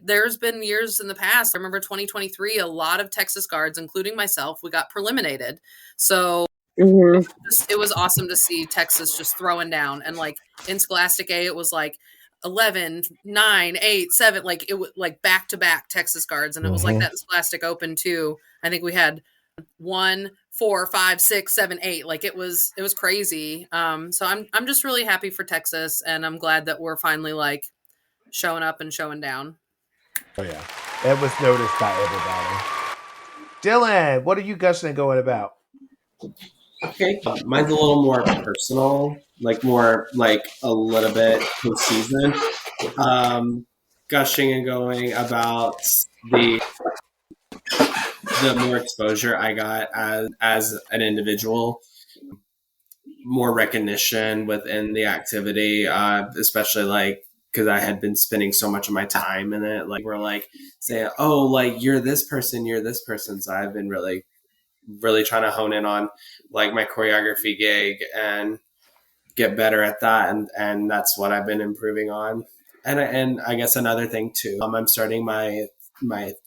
there's been years in the past. I remember 2023, a lot of Texas guards, including myself, we got preliminated. So it was awesome to see Texas just throwing down. And like in Scholastic A, it was like 11, 9, 8, 7, like it was like back to back Texas guards. And it was like that in Scholastic Open too. I think we had 1, 4, 5, 6, 7, 8. Like it was crazy. So I'm just really happy for Texas, and I'm glad that we're finally like showing up and showing down. Oh yeah, it was noticed by everybody. Dylan, what are you gushing and going about? Okay, mine's a little more personal, like more like a little bit postseason. Gushing and going about the more exposure I got as an individual, more recognition within the activity, especially like because I had been spending so much of my time in it. Like we're like saying, "Oh, like you're this person." So I've been really trying to hone in on like my choreography gig and get better at that, and that's what I've been improving on. And I guess another thing too, I'm starting my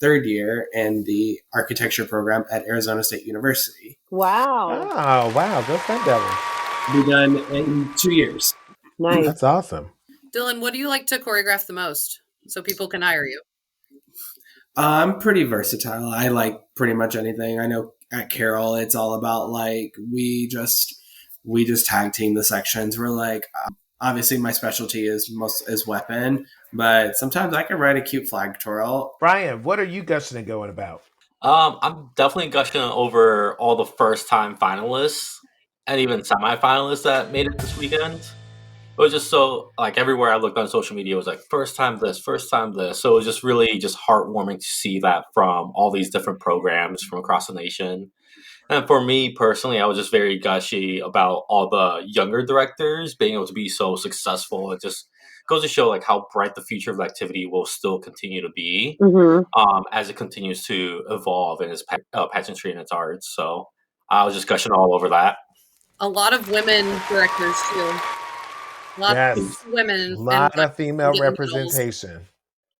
3rd year in the architecture program at Arizona State University. Wow. Oh wow, go Sun Devils. Be done in 2 years. Nice. That's awesome. Dylan, what do you like to choreograph the most so people can hire you? I'm pretty versatile. I like pretty much anything. I know at Carroll, it's all about like we just tag team the sections. We're like, obviously my specialty is weapon, but sometimes I can write a cute flag twirl. Bryan, what are you gushing and going about? I'm definitely gushing over all the first-time finalists and even semi-finalists that made it this weekend. It was just so, like, everywhere I looked on social media, it was like, first time this, first time this. So it was just really just heartwarming to see that from all these different programs from across the nation. And for me personally, I was just very gushy about all the younger directors being able to be so successful. It just goes to show like how bright the future of the activity will still continue to be as it continues to evolve in its pageantry and its arts. So I was just gushing all over that. A lot of women directors too. A lot of women. A lot of female representation.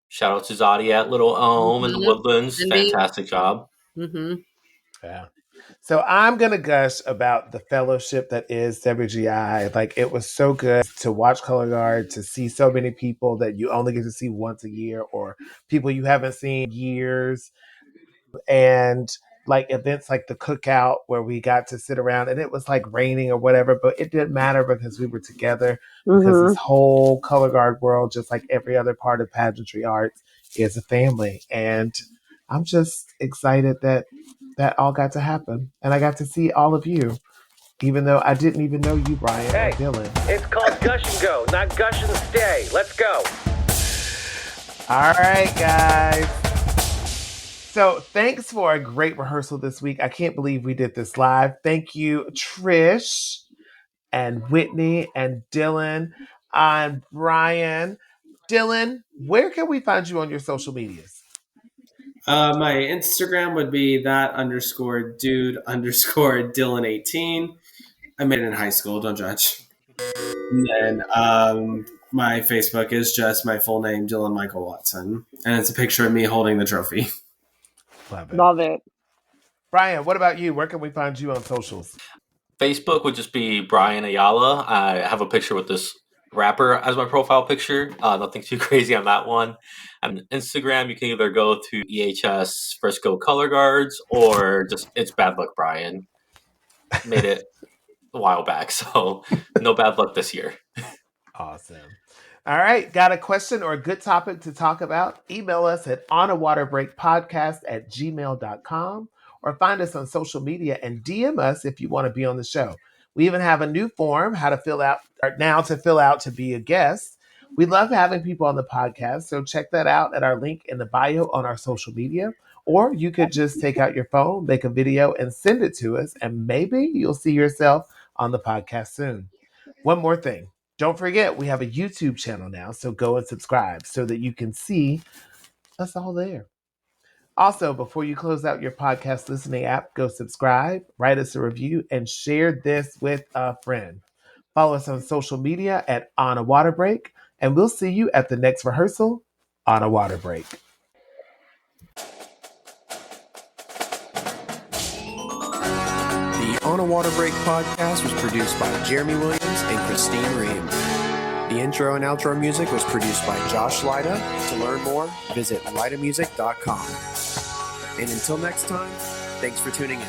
Shout out to Zadi at Little Ohm and the Woodlands. Fantastic job. Yeah. So I'm going to gush about the fellowship that is WGI. Like, it was so good to watch Colorguard, to see so many people that you only get to see once a year or people you haven't seen years. And like events like the cookout where we got to sit around and it was like raining or whatever, but it didn't matter because we were together because this whole Colorguard world, just like every other part of pageantry arts, is a family. And I'm just excited that that all got to happen. And I got to see all of you, even though I didn't even know you, Bryan or Dylan. It's called Gush and Go, not Gush and Stay. Let's go. All right, guys. So thanks for a great rehearsal this week. I can't believe we did this live. Thank you, Trish and Whitney and Dylan and Bryan. Dylan, where can we find you on your social medias? My Instagram would be that_dude_Dylan18. I made it in high school, don't judge. And then my Facebook is just my full name, Dylan Michael Watson. And it's a picture of me holding the trophy. Love it. Bryan, what about you? Where can we find you on socials? Facebook would just be Bryan Ayala. I have a picture with this rapper as my profile picture. Nothing too crazy on that one. And Instagram, you can either go to EHS Frisco Color Guards or just It's Bad Luck Bryan. Made it a while back, so no bad luck this year. Awesome. All right. Got a question or a good topic to talk about? Email us at onawaterbreakpodcast@gmail.com or find us on social media and DM us if you want to be on the show. We even have a new form, how to fill out to be a guest. We love having people on the podcast, so check that out at our link in the bio on our social media. Or you could just take out your phone, make a video, and send it to us, and maybe you'll see yourself on the podcast soon. One more thing. Don't forget, we have a YouTube channel now, so go and subscribe so that you can see us all there. Also, before you close out your podcast listening app, go subscribe, write us a review, and share this with a friend. Follow us on social media at On a Water Break, and we'll see you at the next rehearsal on a water break. The On a Water Break podcast was produced by Jeremy Williams and Christine Ream. The intro and outro music was produced by Josh Lyda. To learn more, visit lydamusic.com. And until next time, thanks for tuning in.